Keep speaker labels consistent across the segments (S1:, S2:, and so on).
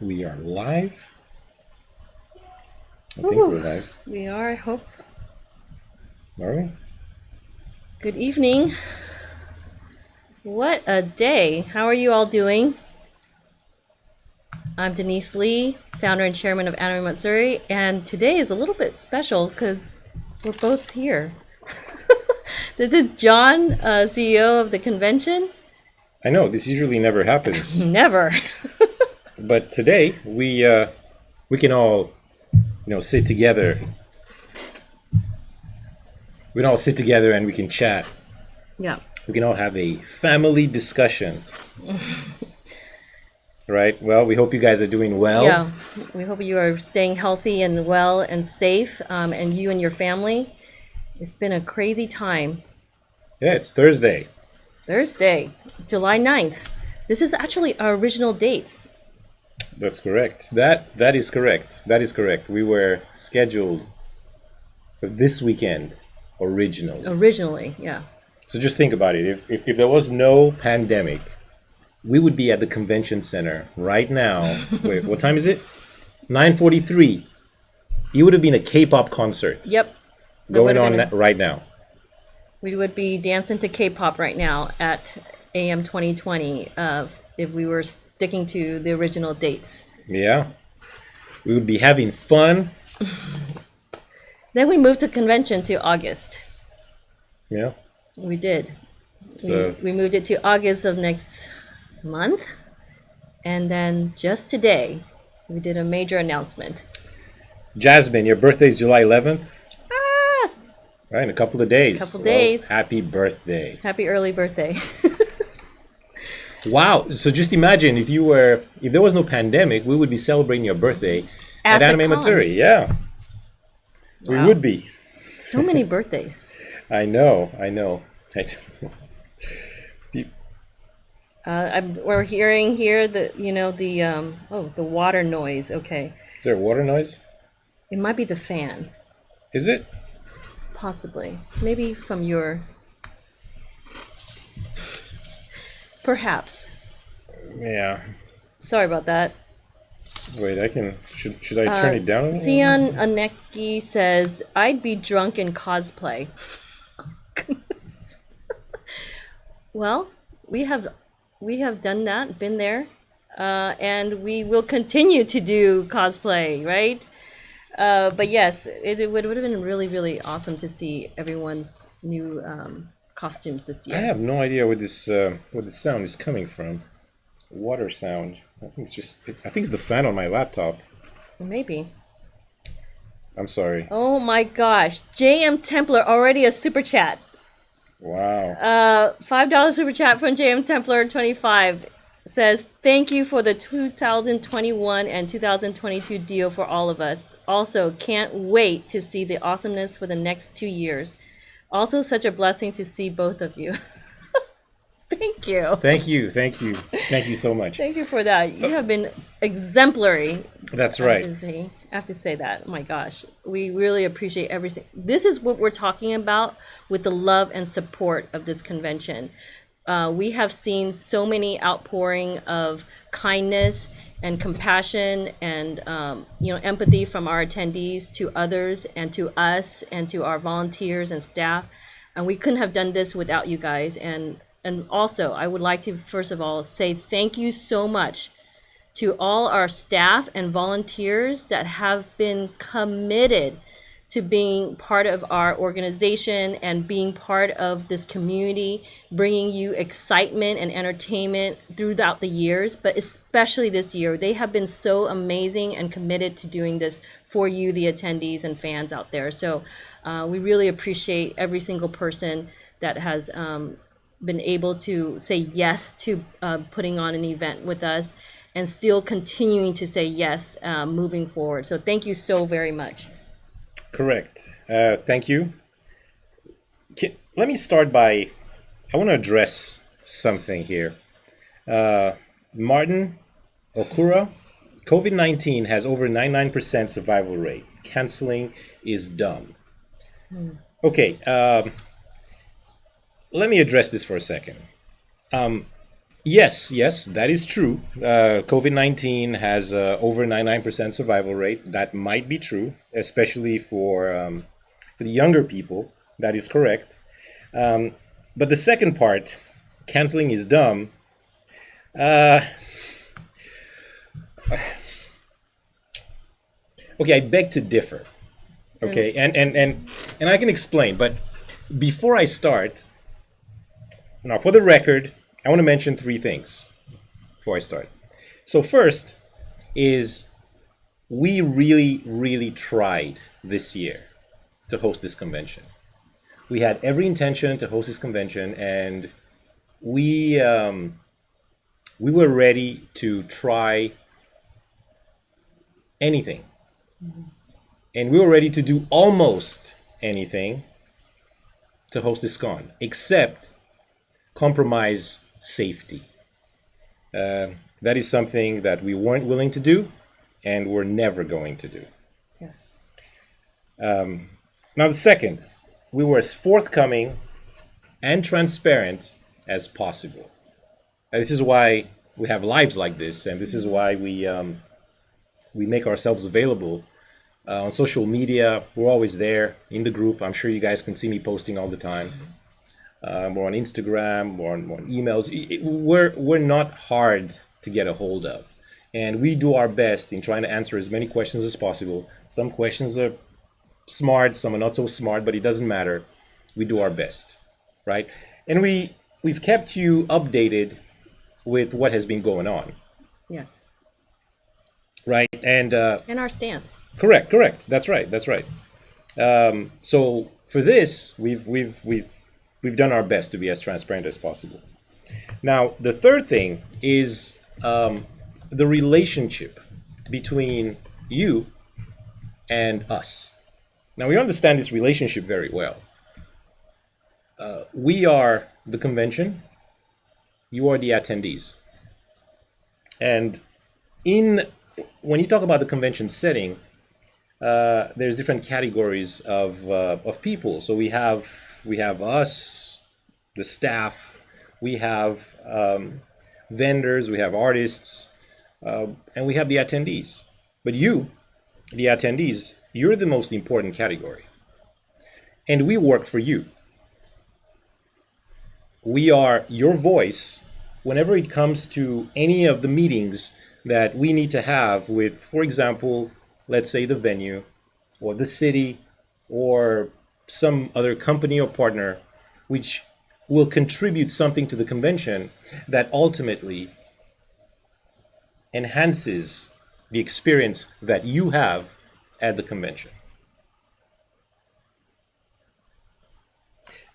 S1: We are live. I think
S2: Ooh,
S1: we're live.
S2: we are, I hope.
S1: Are we?
S2: Good evening. What a day. How are you all doing? I'm Deneice Lee, founder and chairman of AM2020, and today is a little bit special because we're both here. This is John, CEO of the convention.
S1: I know this usually never happens,
S2: Never.
S1: but today we can all sit together. We can all sit together and we can chat.
S2: Yeah.
S1: We can all have a family discussion. Right? Well, we hope you guys are doing well.
S2: Yeah. We hope you are staying healthy and well and safe, and you and your family. It's been a crazy time.
S1: Yeah, it's Thursday.
S2: Thursday, July 9th. This is actually our original dates.
S1: That's correct. That is correct. That is correct. We were scheduled for this weekend originally.
S2: Originally, yeah.
S1: So just think about it. If there was no pandemic, we would be at the convention center right now. Wait, what time is it? 9:43. You would have been a K-pop concert
S2: Yep.
S1: going on right now.
S2: We would be dancing to K-pop right now at AM2020 if we were sticking to the original dates.
S1: Yeah. We would be having fun.
S2: Then we moved the convention to August.
S1: Yeah.
S2: We did.
S1: So
S2: We moved it to August of next month. And then just today, we did a major announcement.
S1: Jasmine, your birthday is July 11th.
S2: Ah!
S1: Right, in a couple of days.
S2: Couple days.
S1: Happy birthday.
S2: Happy early birthday.
S1: Wow. So just imagine if there was no pandemic, we would be celebrating your birthday
S2: At
S1: at
S2: the
S1: Anime
S2: con.
S1: Matsuri. Yeah. We
S2: Wow.
S1: would be.
S2: So many birthdays.
S1: I know.
S2: We're hearing here the water noise. Okay,
S1: Is there a water noise?
S2: it might be the fan,
S1: Is it?
S2: possibly. Maybe from your. Perhaps.
S1: Yeah.
S2: Sorry about that.
S1: Wait, should I turn it down?
S2: Sion Aneki says, "I'd be drunk in cosplay." Goodness. Well, we have done that, been there, and we will continue to do cosplay, right? But yes, it would have been really, really awesome to see everyone's new costumes this
S1: I
S2: year.
S1: have no idea where this sound is coming from. Water sound. I think it's the fan on my laptop.
S2: Maybe.
S1: I'm sorry.
S2: Oh my gosh, JM Templar already a super chat.
S1: Wow.
S2: $5 super chat from JM Templar 25 says, "Thank you for the 2021 and 2022 deal for all of us. Also, can't wait to see the awesomeness for the next 2 years. Also, such a blessing to see both of you." Thank you.
S1: Thank you so much.
S2: Thank you for that. You have been exemplary.
S1: That's
S2: I
S1: right.
S2: have to say that. Oh my gosh. We really appreciate everything. This is what we're talking about with the love and support of this convention. We have seen so many outpouring of kindness and compassion and empathy from our attendees to others and to us and to our volunteers and staff. And we couldn't have done this without you guys. And also, I would like to, first of all, say thank you so much to all our staff and volunteers that have been committed to being part of our organization and being part of this community, bringing you excitement and entertainment throughout the years, but especially this year. They have been so amazing and committed to doing this for you, the attendees and fans out there. So we really appreciate every single person that has been able to say yes to putting on an event with us and still continuing to say yes moving forward. So thank you so very much.
S1: Correct. Thank you. Let me start by, I want to address something here. Martin Okura, COVID-19 has over 99% survival rate. Canceling is dumb. Okay, let me address this for a second. Yes, that is true. COVID-19 has over 99% survival rate. That might be true, especially for the younger people. That is correct. But the second part, canceling is dumb. Okay, I beg to differ. Okay, and I can explain, but before I start, now for the record, I want to mention three things before I start. So first is we really tried this year to host this convention. We had every intention to host this convention, and we were ready to try anything, and we were ready to do almost anything to host this con, except compromise safety. That is something that we weren't willing to do, and we're never going to do.
S2: Yes.
S1: Now, the second, we were as forthcoming and transparent as possible. And this is why we have lives like this, and this is why we make ourselves available on social media. We're always there in the group. I'm sure you guys can see me posting all the time. We're on Instagram, we're on emails. We're not hard to get a hold of, and we do our best in trying to answer as many questions as possible. Some questions are smart, some are not so smart, but it doesn't matter. We do our best, right? And we've kept you updated with what has been going on,
S2: Yes.
S1: right? And
S2: And our stance.
S1: correct. That's right. So for this, we've done our best to be as transparent as possible. Now, the third thing is the relationship between you and us. Now, we understand this relationship very well. We are the convention, you are the attendees. And when you talk about the convention setting, there's different categories of people. So we have us, the staff, we have vendors, we have artists, and we have the attendees. But you, the attendees, you're the most important category. And we work for you. We are your voice whenever it comes to any of the meetings that we need to have with, for example, let's say the venue or the city or some other company or partner, which will contribute something to the convention that ultimately enhances the experience that you have at the convention.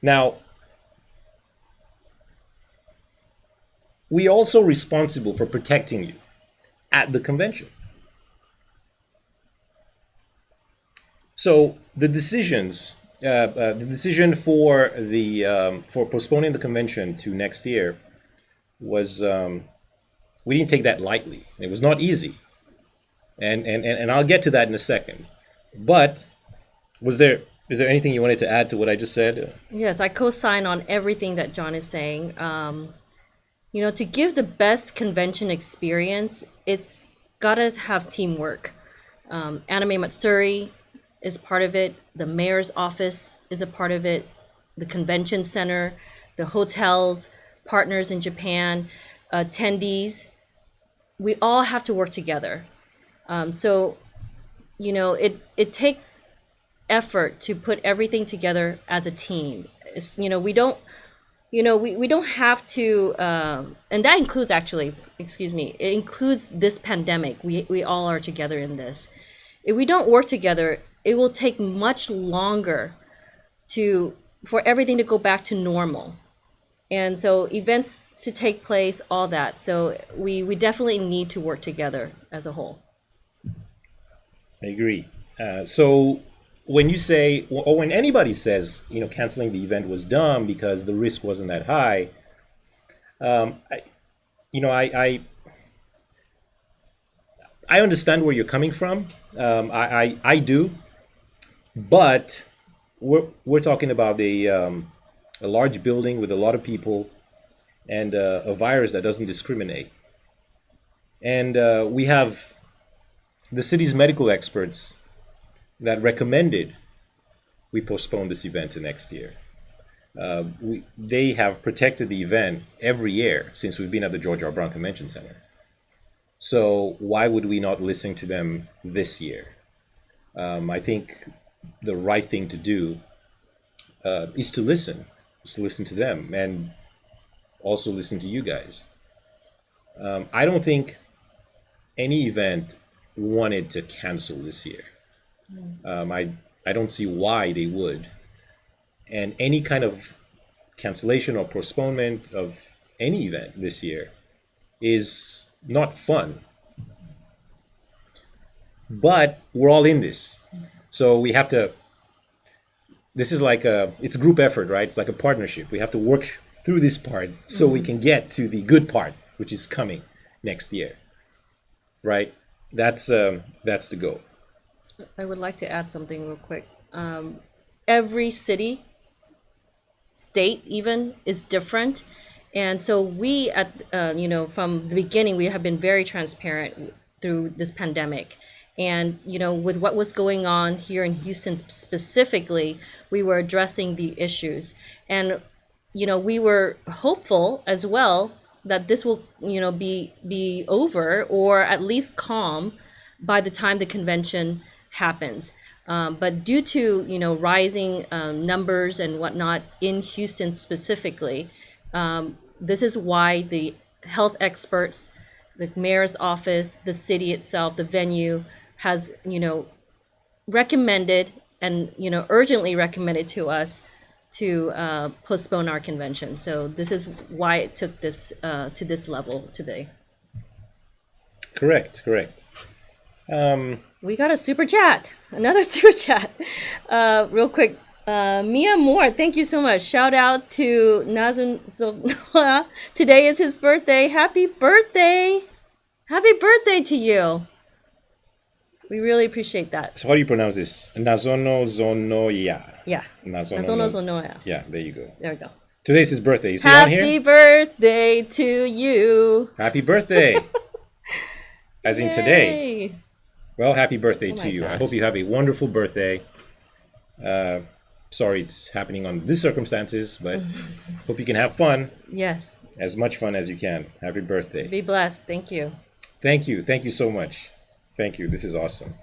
S1: Now, we also responsible for protecting you at the convention. So the decision for for postponing the convention to next year was we didn't take that lightly. It was not easy, and I'll get to that in a second. But is there anything you wanted to add to what I just said?
S2: Yes, I co-sign on everything that John is saying. To give the best convention experience, it's gotta have teamwork. Anime Matsuri is part of it. The mayor's office is a part of it. The convention center, the hotels, partners in Japan, attendees. We all have to work together. It takes effort to put everything together as a team. We don't have to, and that includes it includes this pandemic. We all are together in this. If we don't work together, it will take much longer for everything to go back to normal. And so events to take place, all that. So we definitely need to work together as a whole.
S1: I agree. So when you say, or when anybody says, canceling the event was dumb because the risk wasn't that high, I understand where you're coming from. I do, but we're talking about a large building with a lot of people, and a virus that doesn't discriminate. And we have the city's medical experts that recommended we postpone this event to next year. They have protected the event every year since we've been at the George R. Brown Convention Center. So why would we not listen to them this year? I think the right thing to do is to listen to them and also listen to you guys. I don't think any event wanted to cancel this year. I don't see why they would. And any kind of cancellation or postponement of any event this year is not fun. But we're all in this. So we have to, this is like it's a group effort, right? It's like a partnership. We have to work through this part so we can get to the good part, which is coming next year, right? That's the goal.
S2: I would like to add something real quick. Every city, state even, is different. And so we, from the beginning, we have been very transparent through this pandemic. And, with what was going on here in Houston specifically, we were addressing the issues. And, we were hopeful as well that this will, be over or at least calm by the time the convention happens. But due to, rising numbers and whatnot in Houston specifically, this is why the health experts, the mayor's office, the city itself, the venue has, recommended and, urgently recommended to us to postpone our convention. So this is why it took this to this level today.
S1: Correct.
S2: We got a super chat, another super chat. Real quick, Mia Moore, thank you so much. Shout out to Nazun Zonoa. Today is his birthday. Happy birthday! Happy birthday to you. We really appreciate that.
S1: So how do you pronounce this? Nazono Zonoya.
S2: Yeah.
S1: Nazono
S2: Zonoya.
S1: Yeah, there you go.
S2: There we go.
S1: Today's his birthday. Is he on here?
S2: Happy birthday to you.
S1: Happy birthday. As in today.
S2: Yay.
S1: Well, happy birthday to
S2: my
S1: you. I
S2: gosh.
S1: hope you have a wonderful birthday. Sorry it's happening on these circumstances, but hope you can have fun.
S2: Yes.
S1: As much fun as you can. Happy birthday.
S2: Be blessed. Thank you.
S1: Thank you. Thank you so much. Thank you. This is awesome.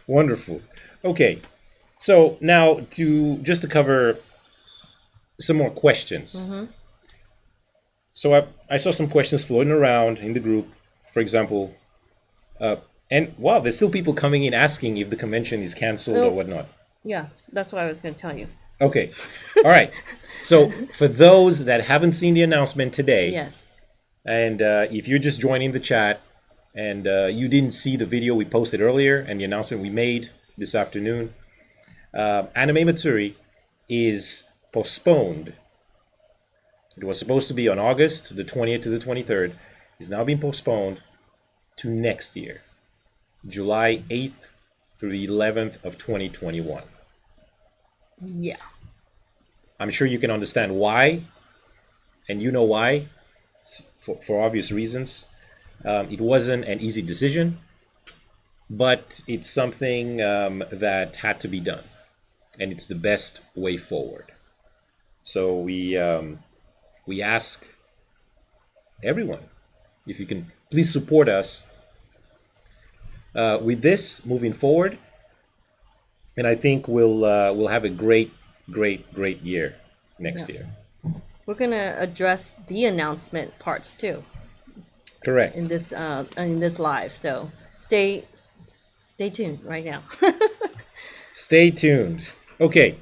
S1: Wonderful. Okay. So now to cover some more questions. So I saw some questions floating around in the group. For example, and wow, there's still people coming in asking if the convention is canceled or whatnot.
S2: Yes, that's what I was going to tell you.
S1: Okay. All right. So for those that haven't seen the announcement today,
S2: Yes.
S1: and if you're just joining the chat and you didn't see the video we posted earlier and the announcement we made this afternoon, Anime Matsuri is postponed. It was supposed to be on August the 20th to the 23rd. It's now being postponed to next year, July 8th through the 11th of 2021.
S2: Yeah.
S1: I'm sure you can understand why, and you know why, for obvious reasons. It wasn't an easy decision, but it's something that had to be done, and it's the best way forward. So we ask everyone if you can please support us with this moving forward, and I think we'll have a great year next year.
S2: We're going to address the announcement parts too
S1: Correct.
S2: in this live. So stay tuned right now.
S1: Stay tuned. Okay,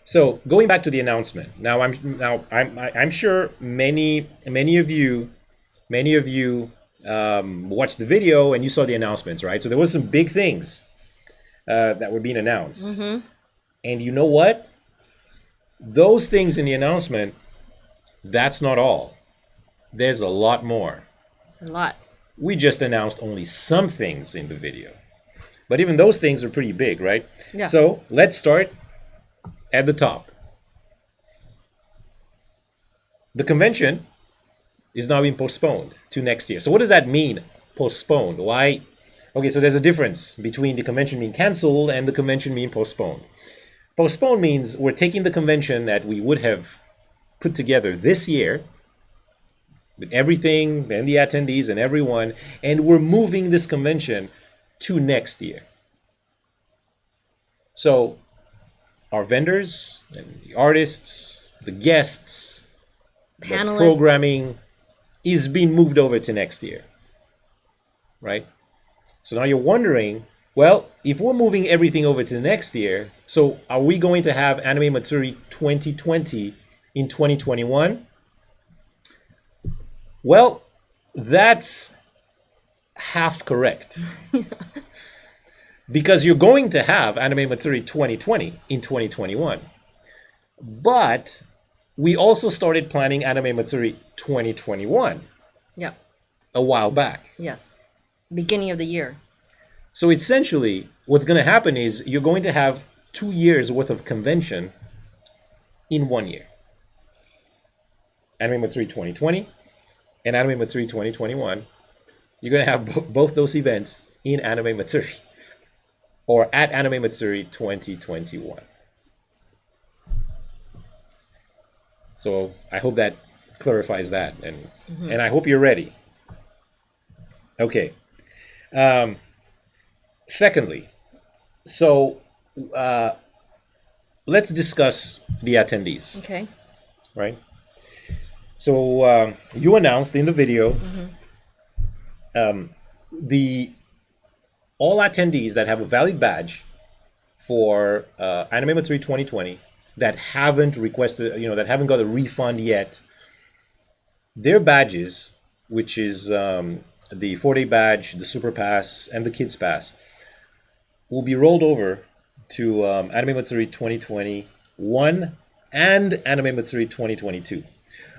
S1: so going back to the announcement. Now I'm sure many of you watched the video and you saw the announcements, right? So there was some big things that were being announced, and you know what? Those things in the announcement, that's not all. There's a lot more.
S2: A lot.
S1: We just announced only some things in the video, but even those things are pretty big, right?
S2: Yeah.
S1: So let's start at the top. the convention is now being postponed to next year. So what does that mean, postponed? Why? Okay, so there's a difference between the convention being canceled and the convention being postponed. Postponed means we're taking the convention that we would have put together this year with everything and the attendees and everyone, and we're moving this convention to next year. So our vendors and the artists, the guests, the
S2: Panelists.
S1: programming is being moved over to next year, right? So now you're wondering, well, if we're moving everything over to next year, so are we going to have Anime Matsuri 2020 in 2021? Well, that's half correct. Because you're going to have Anime Matsuri 2020 in 2021. But we also started planning Anime Matsuri 2021
S2: Yep.
S1: a while back.
S2: Yes. Beginning of the year.
S1: So essentially, what's going to happen is you're going to have 2 years worth of convention in 1 year. Anime Matsuri 2020 and Anime Matsuri 2021. You're going to have both those events in Anime Matsuri or at Anime Matsuri 2021. So I hope that clarifies that, and I hope you're ready. Okay. Secondly, so let's discuss the attendees,
S2: Okay.
S1: right? So you announced in the video the all attendees that have a valid badge for Anime Matsuri 2020 that haven't requested, that haven't got a refund yet, their badges, which is the 4-day badge, the Super Pass, and the Kids Pass, will be rolled over to Anime Matsuri 2021 and Anime Matsuri 2022.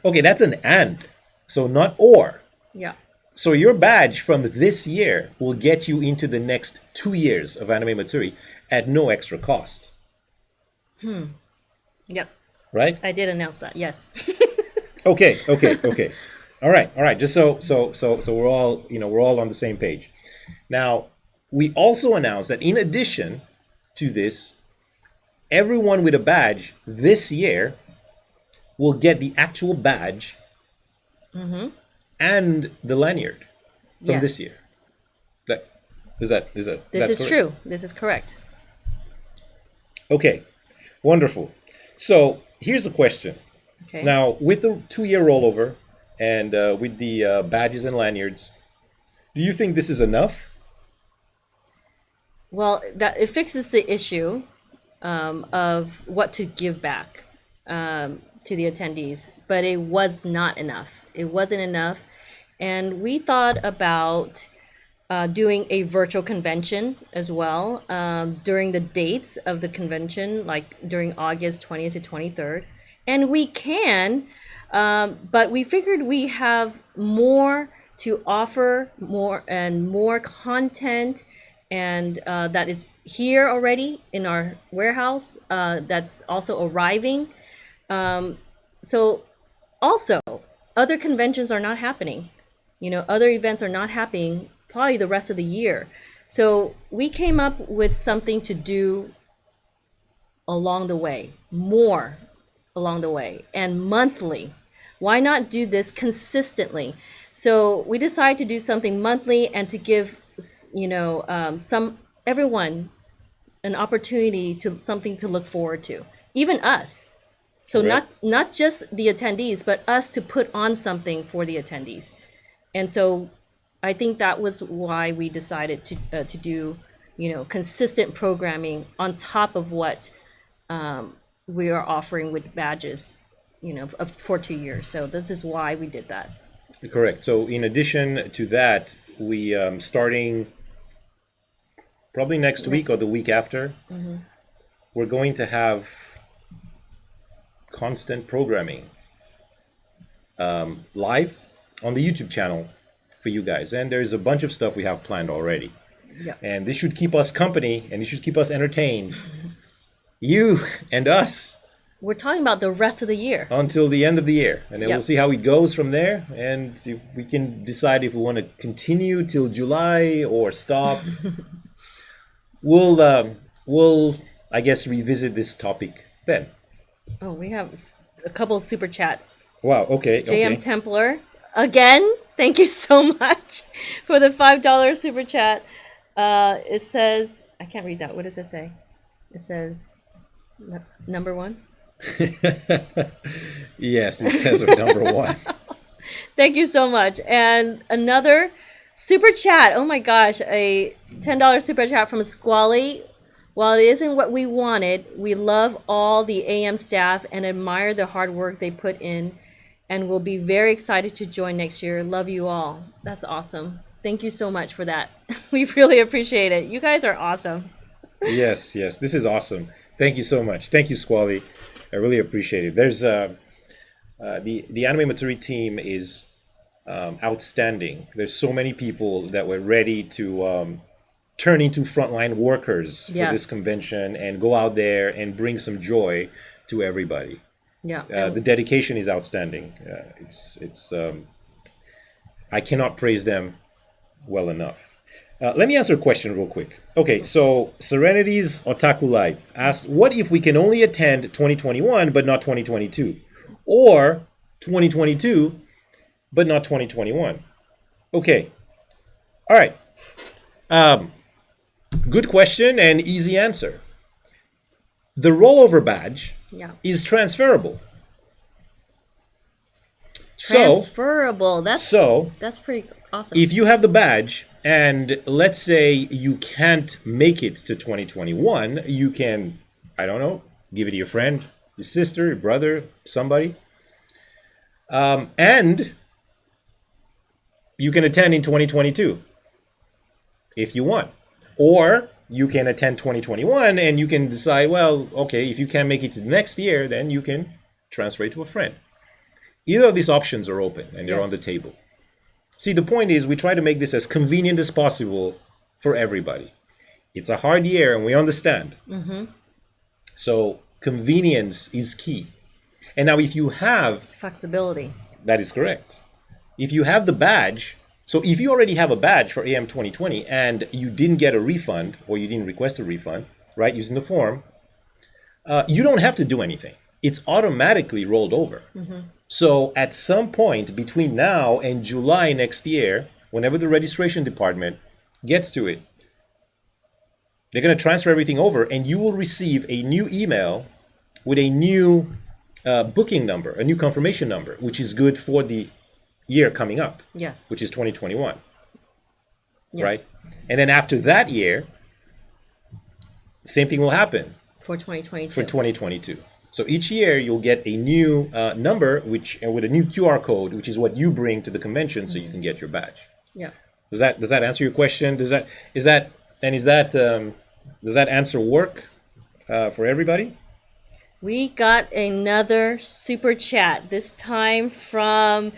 S1: Okay, that's an and, so not or.
S2: Yeah.
S1: So your badge from this year will get you into the next 2 years of Anime Matsuri at no extra cost.
S2: Yep.
S1: Right?
S2: I did announce that. Yes.
S1: Okay. All right. Just so we're all on the same page. Now, we also announced that in addition to this, everyone with a badge this year will get the actual badge and the lanyard from
S2: Yes.
S1: this year. Is that
S2: This
S1: that's
S2: is
S1: correct?
S2: true. This is correct.
S1: Okay, wonderful. So here's a question.
S2: Okay.
S1: Now, with the 2-year rollover and with the badges and lanyards, do you think this is enough?
S2: Well, that it fixes the issue of what to give back to the attendees, but it was not enough. It wasn't enough, and we thought about doing a virtual convention as well during the dates of the convention, like during August 20th to 23rd, and we can, but we figured we have more to offer, more content. And that is here already in our warehouse. That's also arriving. So also, other conventions are not happening. Other events are not happening probably the rest of the year. So we came up with something to do along the way, more along the way, and monthly. Why not do this consistently? So we decided to do something monthly and to give everyone an opportunity to something to look forward to, even us. So
S1: Correct.
S2: not just the attendees, but us to put on something for the attendees. And so I think that was why we decided to do consistent programming on top of what we are offering with badges for 2 years. So this is why we did that.
S1: Correct. So in addition to that, we starting probably next week or the week after, we're going to have constant programming live on the YouTube channel for you guys. And there's a bunch of stuff we have planned already.
S2: Yeah.
S1: And this should keep us company and it should keep us entertained. You and us
S2: we're talking about the rest of the year.
S1: Until the end of the year, and then
S2: Yep.
S1: we'll see how it goes from there, and if we can decide if we want to continue till July or stop. We'll I guess revisit this topic then.
S2: Oh, we have a couple of super chats.
S1: Wow. Okay.
S2: JM
S1: Okay.
S2: Templar, again, thank you so much for the $5 super chat. It says, I can't read that. What does it say? It says, number one.
S1: Yes, it says we're number one.
S2: Thank you so much. And another super chat. Oh my gosh, a $10 super chat from Squally. While it isn't what we wanted, we love all the AM staff and admire the hard work they put in, and we'll be very excited to join next year. Love you all. That's awesome. Thank you so much for that. We really appreciate it. You guys are awesome.
S1: Yes, this is awesome. Thank you so much. Thank you, Squally. I really appreciate it. There's the Anime Matsuri team is outstanding. There's so many people that were ready to turn into frontline workers for this
S2: Yes.
S1: convention and go out there and bring some joy to everybody.
S2: Yeah.
S1: The dedication is outstanding. I cannot praise them well enough. Let me answer a question real quick. Okay, so Serenity's Otaku Life asks, what if we can only attend 2021 but not 2022? Or 2022 but not 2021? Okay. All right. Good question and easy answer. The rollover badge
S2: Yeah.
S1: is transferable.
S2: Transferable.
S1: So
S2: That's pretty awesome.
S1: if you have the badge and let's say you can't make it to 2021, you can, I don't know, give it to your friend, your sister, your brother, somebody. And you can attend in 2022 if you want. Or you can attend 2021 and you can decide, well, okay, if you can't make it to the next year, then you can transfer it to a friend. Either of these options are open and they're on the
S2: Yes.
S1: table. See, the point is we try to make this as convenient as possible for everybody. It's a hard year and we understand. So convenience is key. And now if you have,
S2: Flexibility.
S1: that is correct. If you have the badge, so if you already have a badge for AM2020 and you didn't get a refund or you didn't request a refund, right, using the form, you don't have to do anything. It's automatically rolled over. So at some point between now and July next year, whenever the registration department gets to it, they're going to transfer everything over and you will receive a new email with a new booking number, a new confirmation number, which is good for the year coming up,
S2: Yes.
S1: which is 2021,
S2: Yes.
S1: right? And then after that year, same thing will happen
S2: For 2022.
S1: for 2022. So each year you'll get a new number, which with a new QR code, which is what you bring to the convention, so you can get your badge.
S2: Yeah.
S1: Does that answer your question? Does that answer work for everybody?
S2: We got another super chat, this time from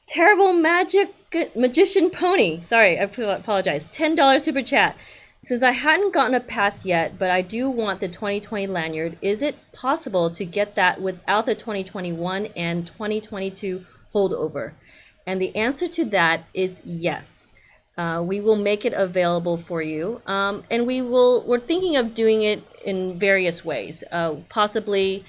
S2: Terrible Magician Pony. Sorry, I apologize. $10 super chat. Since I hadn't gotten a pass yet, but I do want the 2020 lanyard, is it possible to get that without the 2021 and 2022 holdover? And the answer to that is yes. We will make it available for you, and we're thinking of doing it in various ways, possibly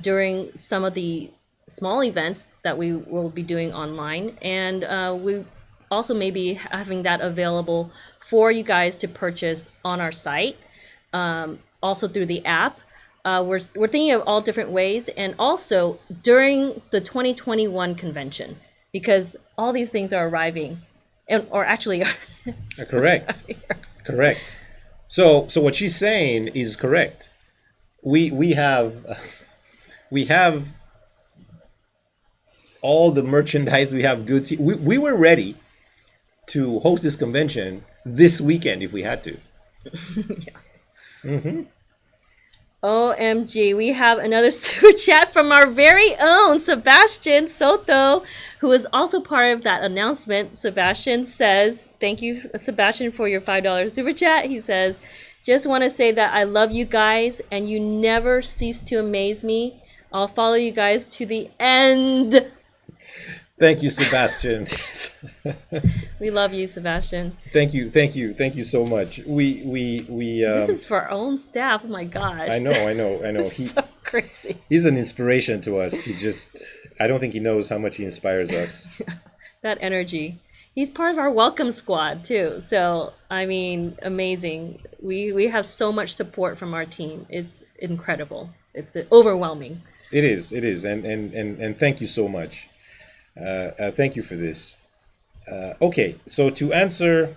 S2: during some of the small events that we will be doing online, and we also may be having that available for you guys to purchase on our site, also through the app. We're thinking of all different ways, and also during the 2021 convention, because all these things are arriving. Or actually,
S1: Correct. Correct. So what she's saying is correct. We have all the merchandise. We have goods. We were ready to host this convention this weekend if we had to.
S2: OMG, we have another super chat from our very own Sebastian Soto, who is also part of that announcement. Sebastian says, thank you, Sebastian, for your $5 super chat. He says, just want to say that I love you guys and you never cease to amaze me I'll follow you guys to the end.
S1: Thank you, Sebastian.
S2: We love you, Sebastian.
S1: Thank you so much.
S2: This is for our own staff. Oh my gosh.
S1: I know.
S2: So crazy.
S1: He's an inspiration to us. I don't think he knows how much he inspires us.
S2: That energy. He's part of our welcome squad too. So, I mean, amazing. We have so much support from our team. It's incredible. It's overwhelming.
S1: It is. And thank you so much. Thank you for this. Okay, so to answer,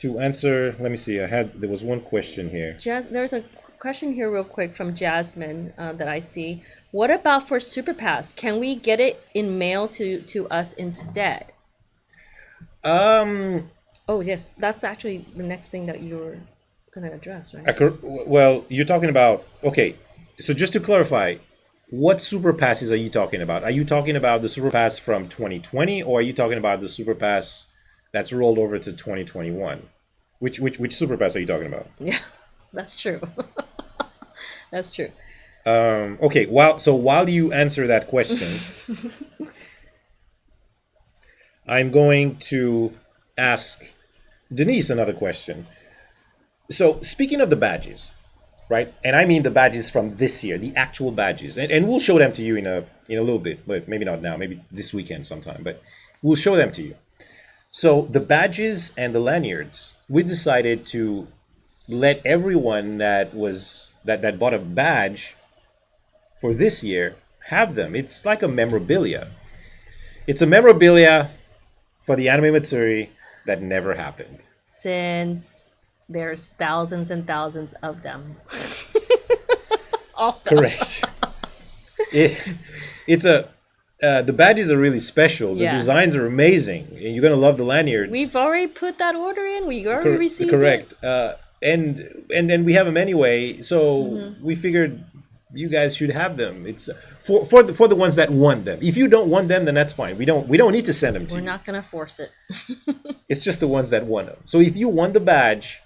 S1: let me see. There was one question here.
S2: There's a question here real quick from Jasmine that I see. What about for SuperPass? Can we get it in mail to us instead? Oh yes, that's actually the next thing that you were going to address, right?
S1: Well, you're talking about, okay, so just to clarify, what super passes are you talking about? Are you talking about the super pass from 2020, or are you talking about the super pass that's rolled over to 2021? Which super pass are you talking about?
S2: Yeah, that's true. That's true.
S1: Okay, while you answer that question, I'm going to ask Deneice another question. So speaking of the badges, right? And I mean the badges from this year, the actual badges. And we'll show them to you in a little bit, but maybe not now, maybe this weekend sometime, but we'll show them to you. So the badges and the lanyards, we decided to let everyone that bought a badge for this year have them. It's like a memorabilia. It's a memorabilia for the Anime Matsuri that never happened.
S2: Since there's thousands and thousands of them. Also.
S1: Correct. The badges are really special. The designs are amazing. And you're going to love the lanyards.
S2: We've already put that order in. We already received
S1: correct.
S2: it.
S1: And we have them anyway. So we figured you guys should have them. It's for the ones that want them. If you don't want them, then that's fine. We don't need to send them to you.
S2: We're not going to force it.
S1: It's just the ones that want them. So if you want the badge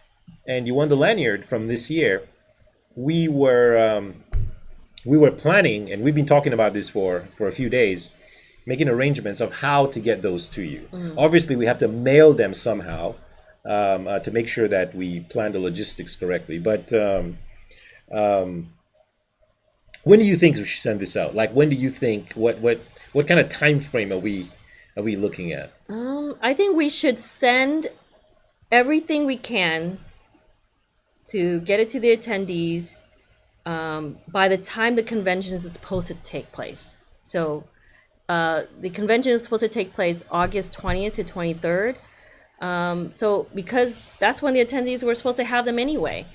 S1: and you want the lanyard from this year, we were planning, and we've been talking about this for a few days, making arrangements of how to get those to you. Obviously, we have to mail them somehow to make sure that we plan the logistics correctly. But when do you think we should send this out? Like, when do you think? What kind of time frame are we looking at?
S2: I think we should send everything we can to get it to the attendees by the time the convention is supposed to take place. So the convention is supposed to take place August 20th to 23rd. So because that's when the attendees were supposed to have them anyway.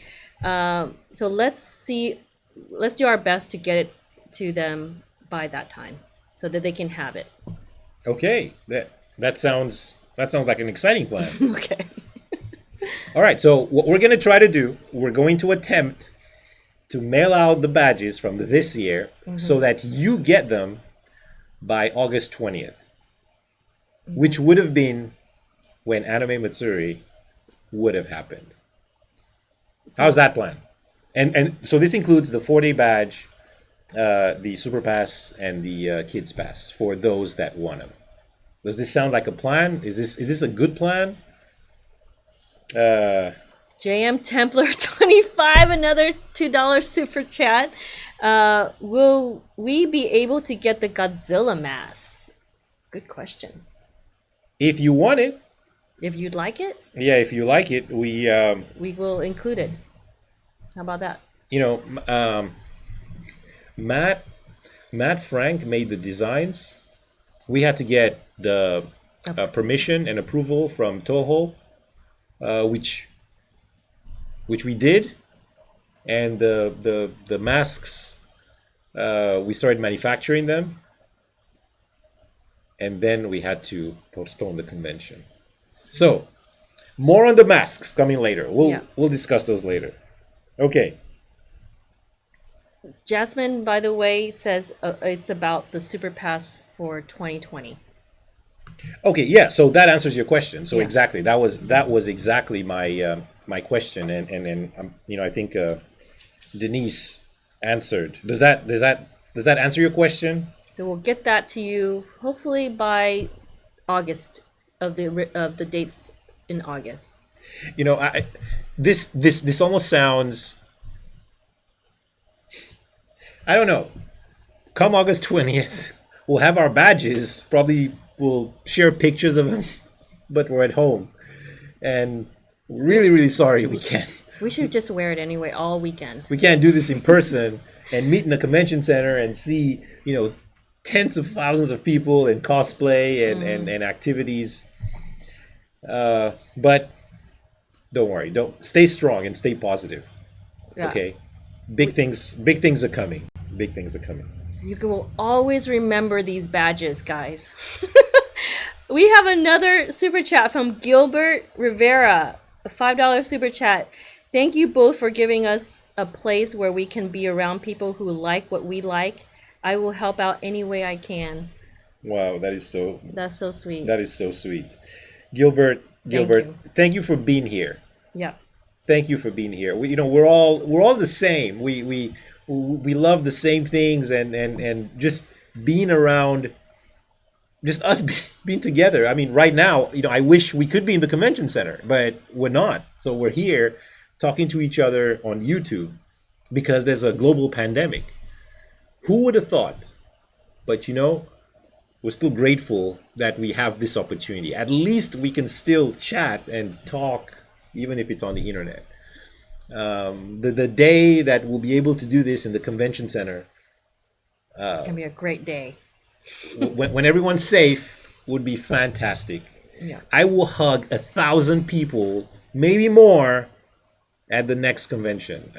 S2: So let's do our best to get it to them by that time so that they can have it.
S1: Okay, that sounds like an exciting plan.
S2: Okay.
S1: All right, so what we're going to try to do, we're going to attempt to mail out the badges from this year so that you get them by August 20th, which would have been when Anime Matsuri would have happened. How's that plan? And so this includes the 4-day badge, the Super Pass, and the Kids Pass for those that want them. Does this sound like a plan? Is this a good plan?
S2: JM Templar 25, another $2 super chat. Will we be able to get the Godzilla mask? Good question.
S1: If you want it.
S2: If you'd like it?
S1: Yeah, if you like it, we
S2: will include it. How about that?
S1: You know, Matt Frank made the designs. We had to get the permission and approval from Toho, which we did, and the masks, we started manufacturing them, and then we had to postpone the convention. So, more on the masks coming later. We'll discuss those later. Okay.
S2: Jasmine, by the way, says it's about the Super Pass for 2020.
S1: Okay, yeah. So that answers your question. So exactly, that was exactly my my question, and you know, I think Deneice answered. Does that Does that answer your question?
S2: So we'll get that to you hopefully by August of the dates in August.
S1: You know, this almost sounds, I don't know. Come August 20th, we'll have our badges. Probably we'll share pictures of them, but we're at home. And really, really sorry we can't.
S2: We should just wear it anyway all weekend.
S1: We can't do this in person and meet in a convention center and see, tens of thousands of people and cosplay and activities. But don't worry. Don't stay strong and stay positive.
S2: Yeah.
S1: Okay. Big things are coming. Big things are coming.
S2: You will always remember these badges, guys. We have another super chat from Gilbert Rivera, a $5 super chat. Thank you both for giving us a place where we can be around people who like what we like. I will help out any way I can.
S1: Wow, that's so
S2: sweet.
S1: That is so sweet. Gilbert, thank you for being here.
S2: Yeah.
S1: Thank you for being here. We're all the same. We love the same things and just being around, just us being together. I mean, right now, I wish we could be in the convention center, but we're not. So we're here talking to each other on YouTube because there's a global pandemic. Who would have thought? But we're still grateful that we have this opportunity. At least we can still chat and talk, even if it's on the internet. The day that we'll be able to do this in the convention center,
S2: it's gonna be a great day.
S1: when everyone's safe, would be fantastic.
S2: Yeah.
S1: I will hug 1,000 people, maybe more, at the next convention.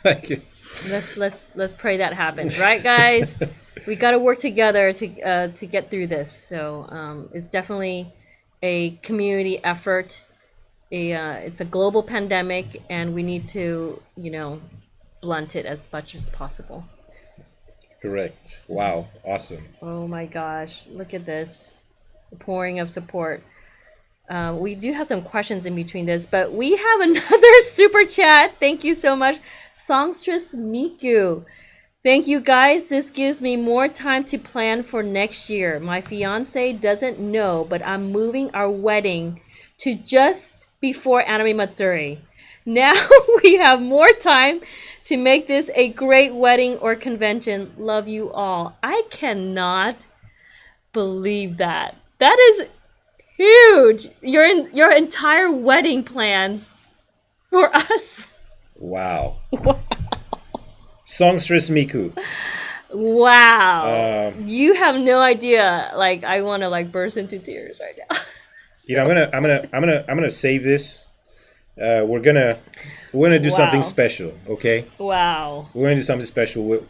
S2: Let's pray that happens, right, guys? We got to work together to get through this. So it's definitely a community effort. It's a global pandemic, and we need to blunt it as much as possible.
S1: Correct. Wow. Awesome.
S2: Oh my gosh! Look at this, the pouring of support. We do have some questions in between this, but we have another super chat. Thank you so much, Songstress Miku. Thank you, guys. This gives me more time to plan for next year. My fiance doesn't know, but I'm moving our wedding to just before Anime Matsuri. Now we have more time to make this a great wedding or convention. Love you all. I cannot believe that. That is huge. Your entire wedding plans for us.
S1: Wow. Songstress Miku.
S2: Wow. You have no idea. Like, I want to burst into tears right now.
S1: I'm gonna save this. We're gonna do something special. Okay.
S2: Wow.
S1: We're gonna do something special.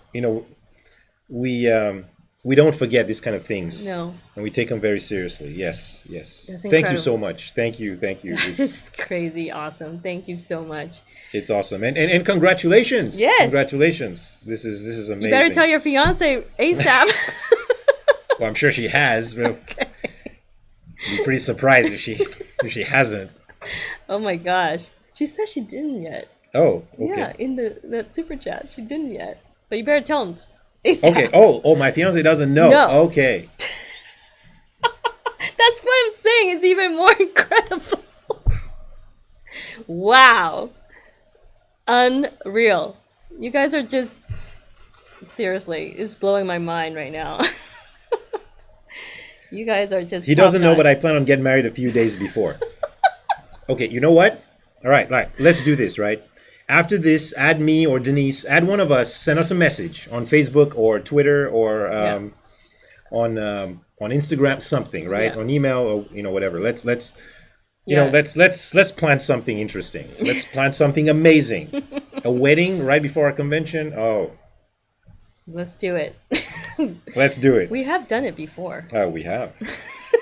S1: We don't forget these kind of things.
S2: No.
S1: And we take them very seriously. Yes.
S2: That's
S1: Thank you so much. Thank you.
S2: It's crazy awesome. Thank you so much.
S1: It's awesome. And congratulations.
S2: Yes.
S1: Congratulations. This is amazing.
S2: You better tell your fiance ASAP.
S1: Well, I'm sure she has. Okay. I'd be pretty surprised if she hasn't.
S2: Oh my gosh. She said she didn't yet.
S1: Oh, okay.
S2: Yeah, in that super chat. She didn't yet. But you better tell him ASAP.
S1: Okay. Oh, my fiance doesn't know.
S2: No.
S1: Okay.
S2: That's what I'm saying. It's even more incredible. Wow. Unreal. You guys are just, seriously, it's blowing my mind right now. You guys are just
S1: He doesn't know, but I plan on getting married a few days before. Okay, you know what? All right, let's do this, right? After this, add me or Deneice, add one of us, send us a message on Facebook or Twitter or on Instagram, something, right? On email or whatever. Let's plan something interesting. Let's plan something amazing. A wedding right before our convention. Oh.
S2: Let's do it.
S1: Let's do it.
S2: We have done it before.
S1: Oh, we have.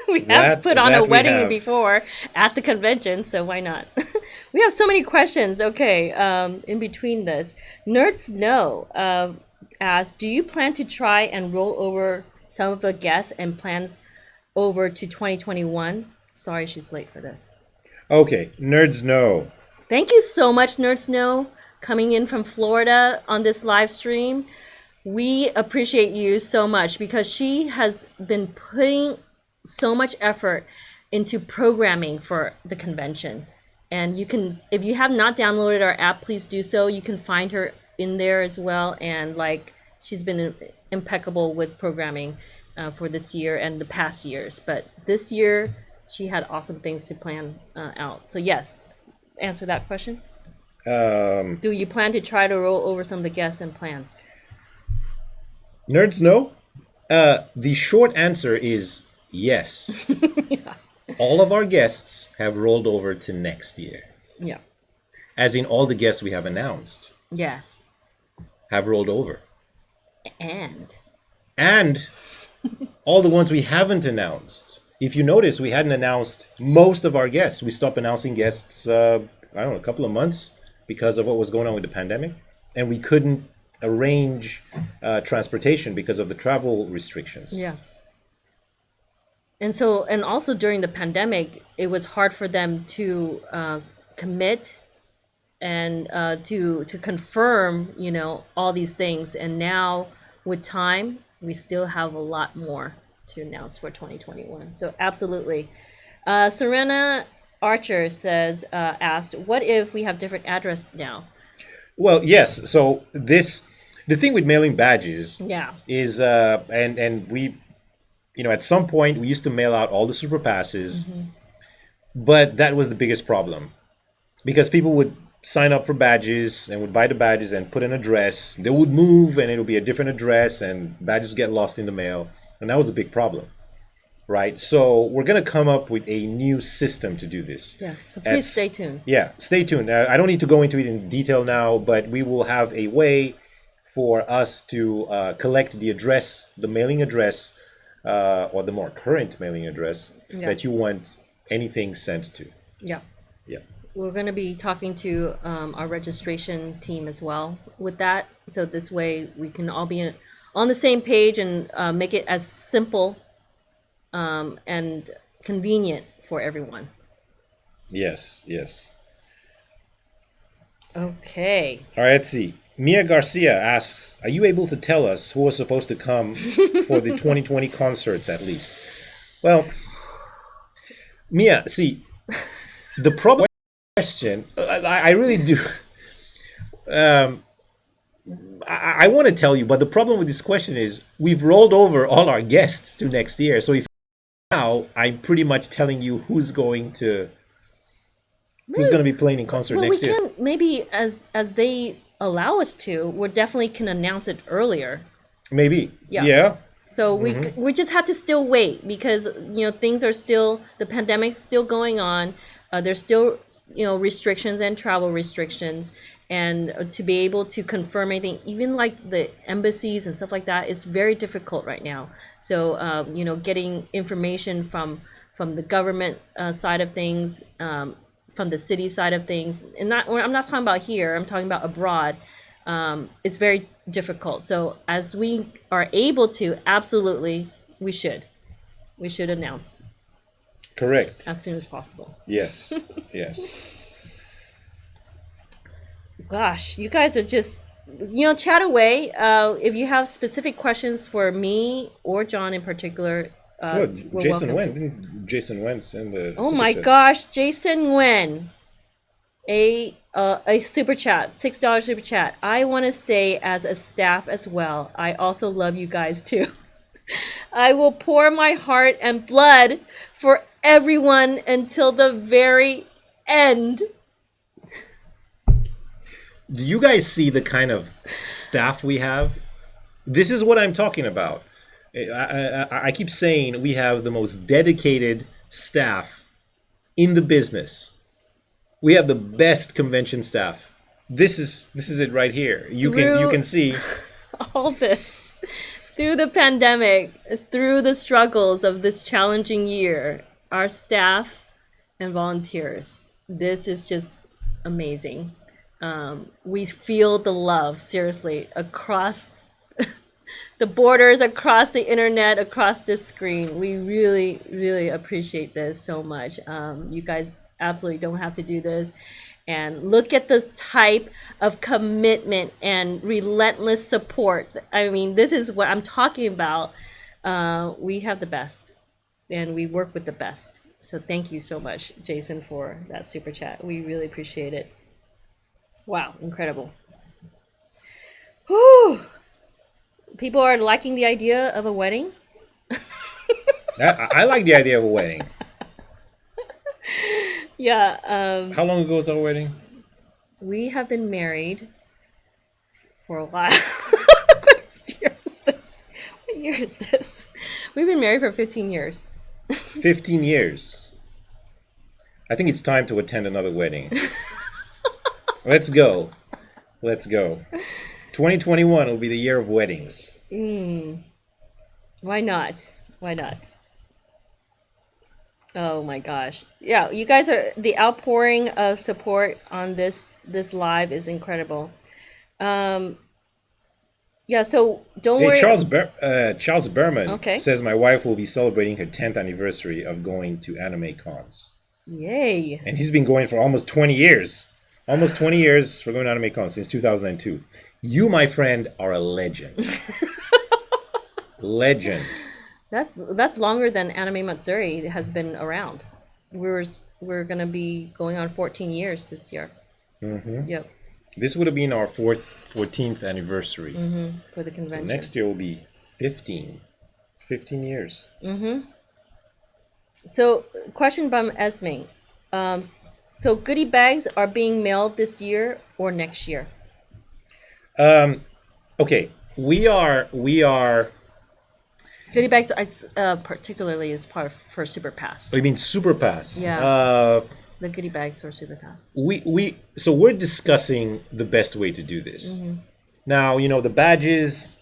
S2: We have put on a wedding before at the convention, so why not? We have so many questions. Okay, in between this, Nerds Know asks, do you plan to try and roll over some of the guests and plans over to 2021? Sorry, she's late for this.
S1: Okay, Nerds Know.
S2: Thank you so much, Nerds Know, coming in from Florida on this live stream. we appreciate you so much because she has been putting so much effort into programming for the convention. And you can, if you have not downloaded our app, please do so. You can find her in there as well. And like, she's been impeccable with programming for this year and the past years. But this year, she had awesome things to plan out. So yes, answer that question. Do you plan to try to roll over some of the guests and plans?
S1: Nerds know. The short answer is yes.
S2: Yeah.
S1: All of our guests have rolled over to next year.
S2: Yeah.
S1: As in all the guests we have announced
S2: Yes.
S1: have rolled over.
S2: And
S1: And all the ones we haven't announced. If you notice, we hadn't announced most of our guests. We stopped announcing guests, I don't know, a couple of months because of what was going on with the pandemic. And we couldn't arrange transportation because of the travel restrictions.
S2: yes. And so, and also during the pandemic, it was hard for them to commit and to confirm, you know, all these things. And now with time, we still have a lot more to announce for 2021. So absolutely. Serena Archer says, asked, what if we have different address now?
S1: Well, yes. So the thing with mailing badges
S2: Yeah.
S1: is, and we, you know, at some point we used to mail out all the super passes, but that was the biggest problem because people would sign up for badges and would buy the badges and put an address. They would move and it would be a different address and badges would get lost in the mail. And that was a big problem, right? So we're going to come up with a new system to do this.
S2: Yes. So please stay tuned.
S1: Yeah, stay tuned. I don't need to go into it in detail now, but we will have a way for us to collect the address, the mailing address, or the more current mailing address
S2: Yes.
S1: that you want anything sent to.
S2: Yeah.
S1: Yeah.
S2: We're going to be talking to our registration team as well with that. So this way we can all be on the same page and make it as simple and convenient for everyone.
S1: Yes, yes.
S2: Okay.
S1: All right, let's see. Mia Garcia asks, are you able to tell us who was supposed to come for the 2020 concerts at least? Well, Mia, see, the problem question, I really do. I want to tell you, but the problem with this question is we've rolled over all our guests to next year. So if now I'm pretty much telling you who's going to be playing in concert
S2: Well,
S1: next
S2: we
S1: year.
S2: can maybe as they allow us to, we definitely can announce it earlier.
S1: Maybe.
S2: Yeah.
S1: Yeah.
S2: So we just had to still wait because you know things are still, the pandemic's still going on. There's still, you know, restrictions and travel restrictions, and to be able to confirm anything, even like the embassies and stuff like that, is very difficult right now. So you know, getting information from the government side of things, from the city side of things, and I'm not talking about here. I'm talking about abroad. It's very difficult. So as we are able to, absolutely, we should announce
S1: Correct.
S2: as soon as possible.
S1: Yes. Yes.
S2: Gosh, you guys are just, you know, chat away. If you have specific questions for me or John in particular,
S1: Good.
S2: we're
S1: Jason
S2: welcome
S1: Wen.
S2: to.
S1: Didn't Jason Wen send the
S2: Oh
S1: super
S2: my
S1: chat?
S2: gosh, Jason Wen, a super chat, $6 super chat. I want to say as a staff as well, I also love you guys too. I will pour my heart and blood for everyone until the very end.
S1: Do you guys see the kind of staff we have? This is what I'm talking about. I keep saying we have the most dedicated staff in the business. We have the best convention staff. This is it right here. You can see
S2: All this through the pandemic, through the struggles of this challenging year, our staff and volunteers. This is just amazing. We feel the love, seriously, across the borders, across the internet, across this screen. We really, really appreciate this so much. You guys absolutely don't have to do this. And look at the type of commitment and relentless support. I mean, this is what I'm talking about. We have the best, and we work with the best. So thank you so much, Jason, for that super chat. We really appreciate it. Wow, incredible. Whew. People are liking the idea of a wedding.
S1: I like the idea of a wedding.
S2: Yeah.
S1: How long ago was our wedding?
S2: We have been married for a while. What year is this? What year is this? We've been married for 15 years.
S1: 15 years. I think it's time to attend another wedding. Let's go. Let's go. 2021 will be the year of weddings.
S2: Why not? Why not? Oh my gosh. Yeah, you guys are the outpouring of support on this live is incredible. Yeah, so don't worry.
S1: Charles Berman
S2: Okay.
S1: says my wife will be celebrating her 10th anniversary of going to anime cons.
S2: Yay.
S1: And he's been going for almost 20 years. Almost 20 years for going to anime cons since 2002. You, my friend, are a legend. Legend.
S2: That's longer than Anime Matsuri has been around. We're gonna be going on 14 years this year.
S1: Mm-hmm.
S2: Yep.
S1: This would have been our 14th anniversary.
S2: For the
S1: So
S2: convention.
S1: next year will be 15 years.
S2: So, question from Esme. So goodie bags are being mailed this year or next year?
S1: Okay, we are.
S2: Goodie bags, particularly as part of for Super Pass.
S1: I mean, Super Pass.
S2: Yeah. The goodie bags for Super Pass.
S1: So we're discussing the best way to do this. Now, the badges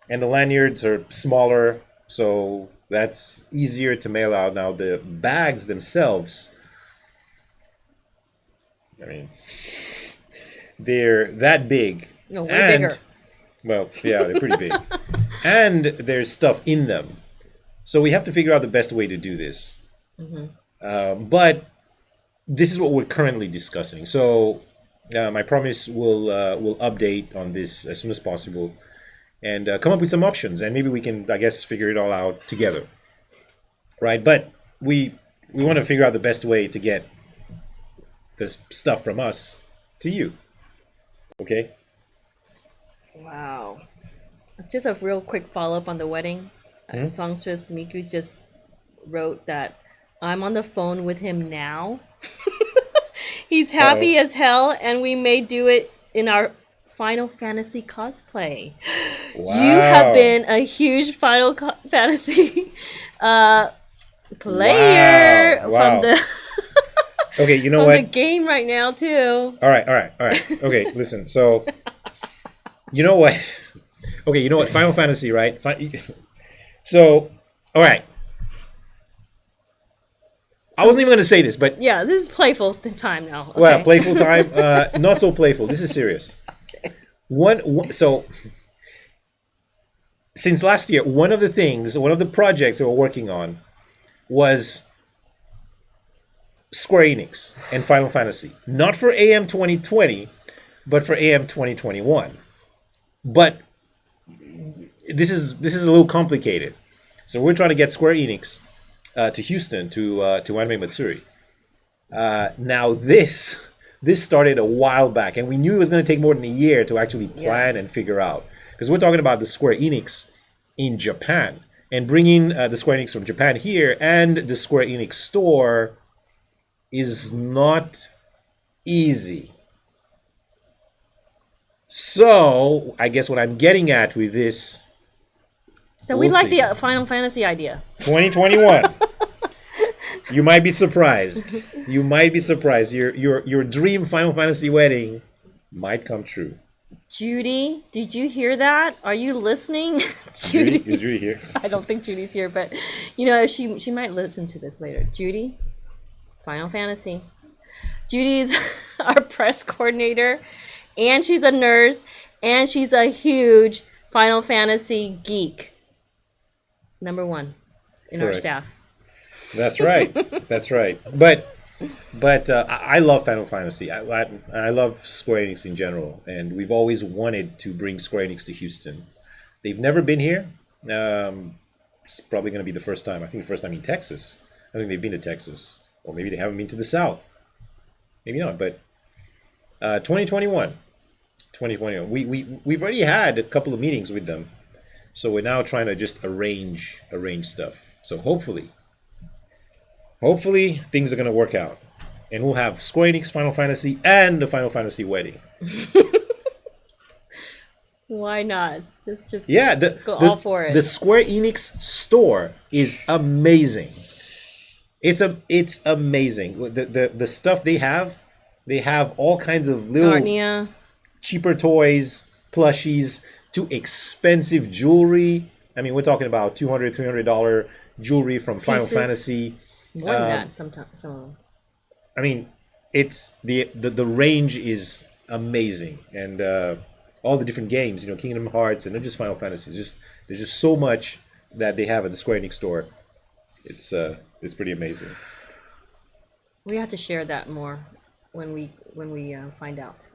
S1: and the lanyards are smaller, so that's easier to mail out. Now, the bags themselves, I mean, they're that big.
S2: No, way bigger.
S1: Well, yeah, they're pretty big. And there's stuff in them. So we have to figure out the best way to do this. But this is what we're currently discussing. So I promise we'll update on this as soon as possible and come up with some options. And maybe we can, I guess, figure it all out together. Right? But we want to figure out the best way to get this stuff from us to you. Okay?
S2: Wow. Just a real quick follow-up on the wedding. Songstress Miku just wrote that I'm on the phone with him now. He's happy as hell, and we may do it in our Final Fantasy cosplay.
S1: Wow.
S2: You have been a huge Final Fantasy player
S1: Wow.
S2: from the
S1: Okay, you know
S2: from
S1: what?
S2: the game right now too.
S1: All right. Okay, listen. So, you know what? Okay, you know what? Final Fantasy, right? So, all right. I wasn't even going to say this, but
S2: Yeah, this is playful time now. Okay.
S1: well, playful time. Not so playful. This is serious.
S2: Okay.
S1: So, since last year, one of the projects that we're working on was Square Enix and Final Fantasy. Not for AM2020, but for AM2021. But this is a little complicated. So we're trying to get Square Enix to Houston to Anime Matsuri. Now this started a while back, and we knew it was going to take more than a year to actually plan and figure out, because we're talking about the Square Enix in Japan and bringing the Square Enix from Japan here, and the Square Enix store is not easy. So I guess what I'm getting at with this.
S2: So we like
S1: see.
S2: the Final Fantasy idea.
S1: 2021. You might be surprised. You might be surprised. Your dream Final Fantasy wedding might come true.
S2: Judy, did you hear that? Are you listening?
S1: Is Judy here?
S2: I don't think Judy's here, but she might listen to this later. Judy, Final Fantasy. Judy's our press coordinator, and she's a nurse, and she's a huge Final Fantasy geek. Number one in our
S1: Correct.
S2: staff.
S1: That's right. That's right. But But I love Final Fantasy. I love Square Enix in general, and we've always wanted to bring Square Enix to Houston. They've never been here. It's probably going to be the first time. I think the first time in Texas. I think they've been to Texas, or maybe they haven't been to the South. Maybe not. But 2021, 2021. We've already had a couple of meetings with them, so we're now trying to just arrange stuff. So hopefully things are going to work out, and we'll have Square Enix Final Fantasy and the Final Fantasy wedding.
S2: Why not? Let's just
S1: Yeah,
S2: go all for it.
S1: The Square Enix store is amazing. It's amazing. The stuff they have all kinds of little
S2: Narnia.
S1: cheaper toys, plushies, to expensive jewelry. I mean, we're talking about $200, $300 jewelry from Final
S2: Pieces.
S1: Fantasy.
S2: More than that sometimes. Some of them.
S1: I mean, it's the range is amazing, and all the different games, Kingdom Hearts, and not just Final Fantasy. There's just so much that they have at the Square Enix store. It's pretty amazing.
S2: We have to share that more when we find out.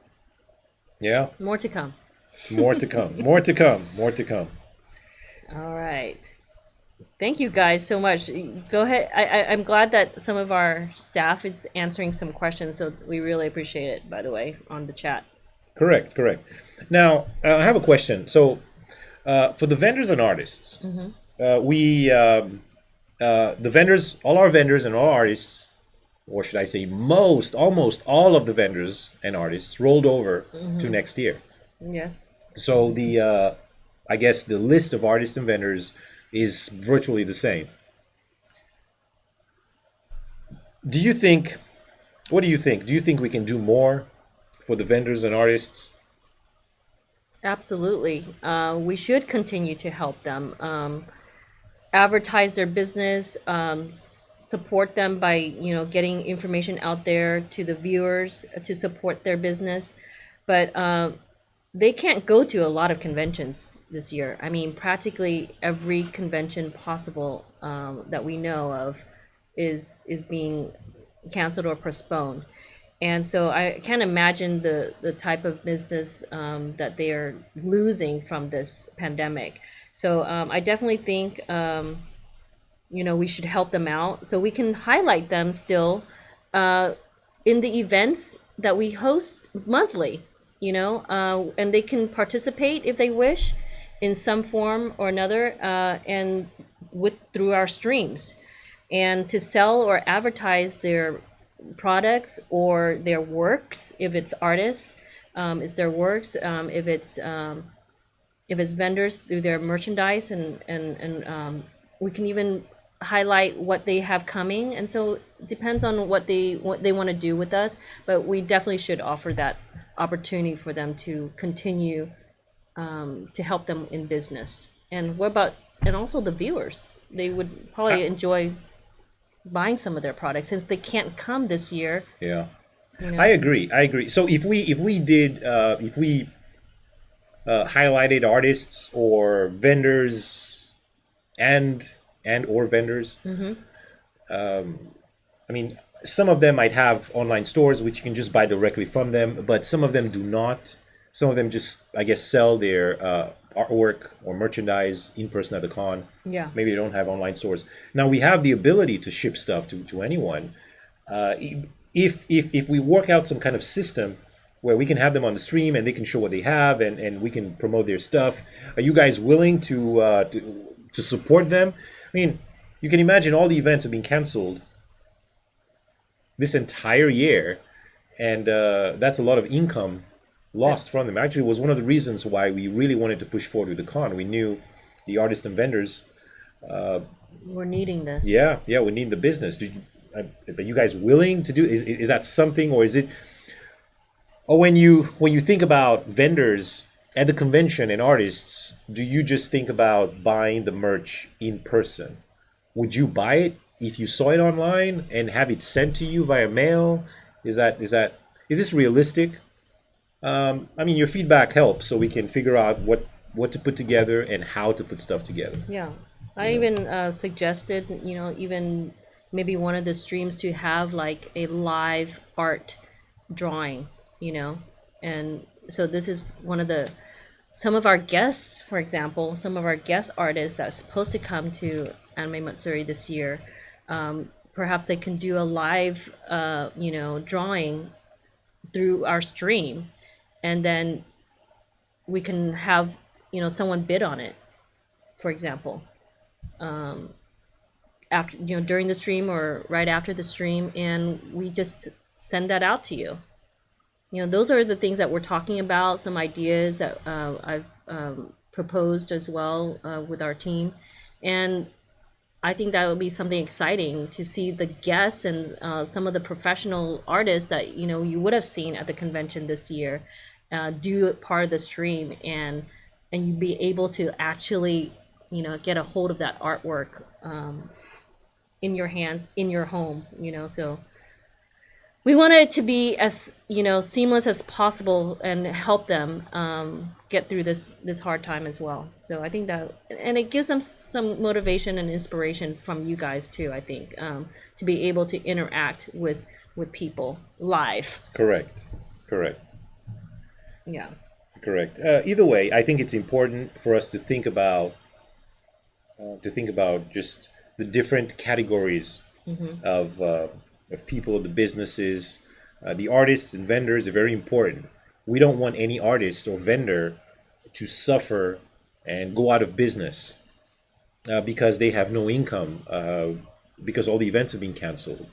S1: Yeah,
S2: More to come.
S1: more to come, more to come, more to come.
S2: All right. Thank you guys so much. Go ahead. I'm glad that some of our staff is answering some questions, so we really appreciate it, by the way, on the chat.
S1: Correct. Now, I have a question. So, for the vendors and artists, the vendors, all our vendors and all artists, or should I say almost all of the vendors and artists rolled over to next year.
S2: Yes.
S1: So I guess the list of artists and vendors is virtually the same. What do you think? Do you think we can do more for the vendors and artists?
S2: Absolutely. We should continue to help them. Advertise their business, support them by getting information out there to the viewers to support their business, but they can't go to a lot of conventions this year. I mean, practically every convention possible that we know of is being canceled or postponed. And so I can't imagine the type of business that they are losing from this pandemic. So I definitely think we should help them out so we can highlight them still in the events that we host monthly, and they can participate if they wish in some form or another, and through our streams, and to sell or advertise their products or their works. If it's artists, it's their works. If it's vendors, through their merchandise, and we can even highlight what they have coming. And so it depends on what they want to do with us, but we definitely should offer that opportunity for them to continue to help them in business. And also the viewers, they would probably enjoy buying some of their products since they can't come this year.
S1: Yeah, I agree. So if we highlighted artists or vendors and or vendors, I mean, some of them might have online stores which you can just buy directly from them, but some of them do not. Some of them just, I guess, sell their artwork or merchandise in person at the con.
S2: Yeah.
S1: Maybe they don't have online stores. Now we have the ability to ship stuff to anyone. If we work out some kind of system where we can have them on the stream and they can show what they have, and we can promote their stuff, are you guys willing to support them? I mean, you can imagine all the events have been canceled this entire year, and that's a lot of income lost from them. Actually, it was one of the reasons why we really wanted to push forward with the con. We knew the artists and vendors
S2: we're needing this.
S1: Yeah, we need the business. Are you guys willing to do? Is that something, or is it? Or when you think about vendors at the convention and artists, do you just think about buying the merch in person? Would you buy it if you saw it online and have it sent to you via mail? Is this realistic? I mean, your feedback helps so we can figure out what to put together and how to put stuff together.
S2: Yeah. I even suggested, even maybe one of the streams to have like a live art drawing, you know. And so this is one of the some of our guests, for example, some of our guest artists that's supposed to come to Anime Matsuri this year, perhaps they can do a live, you know, drawing through our stream, and then we can have, you know, someone bid on it, for example, after, you know, during the stream or right after the stream, and we just send that out to you. You know, those are the things that we're talking about, some ideas that I've proposed as well with our team. And I think that would be something exciting to see the guests and some of the professional artists that, you know, you would have seen at the convention this year do part of the stream, and you be able to actually, you know, get a hold of that artwork in your hands, in your home, you know. So we want it to be as, you know, seamless as possible and help them get through this hard time as well. So I think that, and it gives them some motivation and inspiration from you guys too, I think, to be able to interact with people live.
S1: Correct.
S2: Yeah.
S1: Correct. Either way, I think it's important for us to think about just the different categories of people, the businesses, the artists and vendors are very important. We don't want any artist or vendor to suffer and go out of business because they have no income because all the events have been canceled.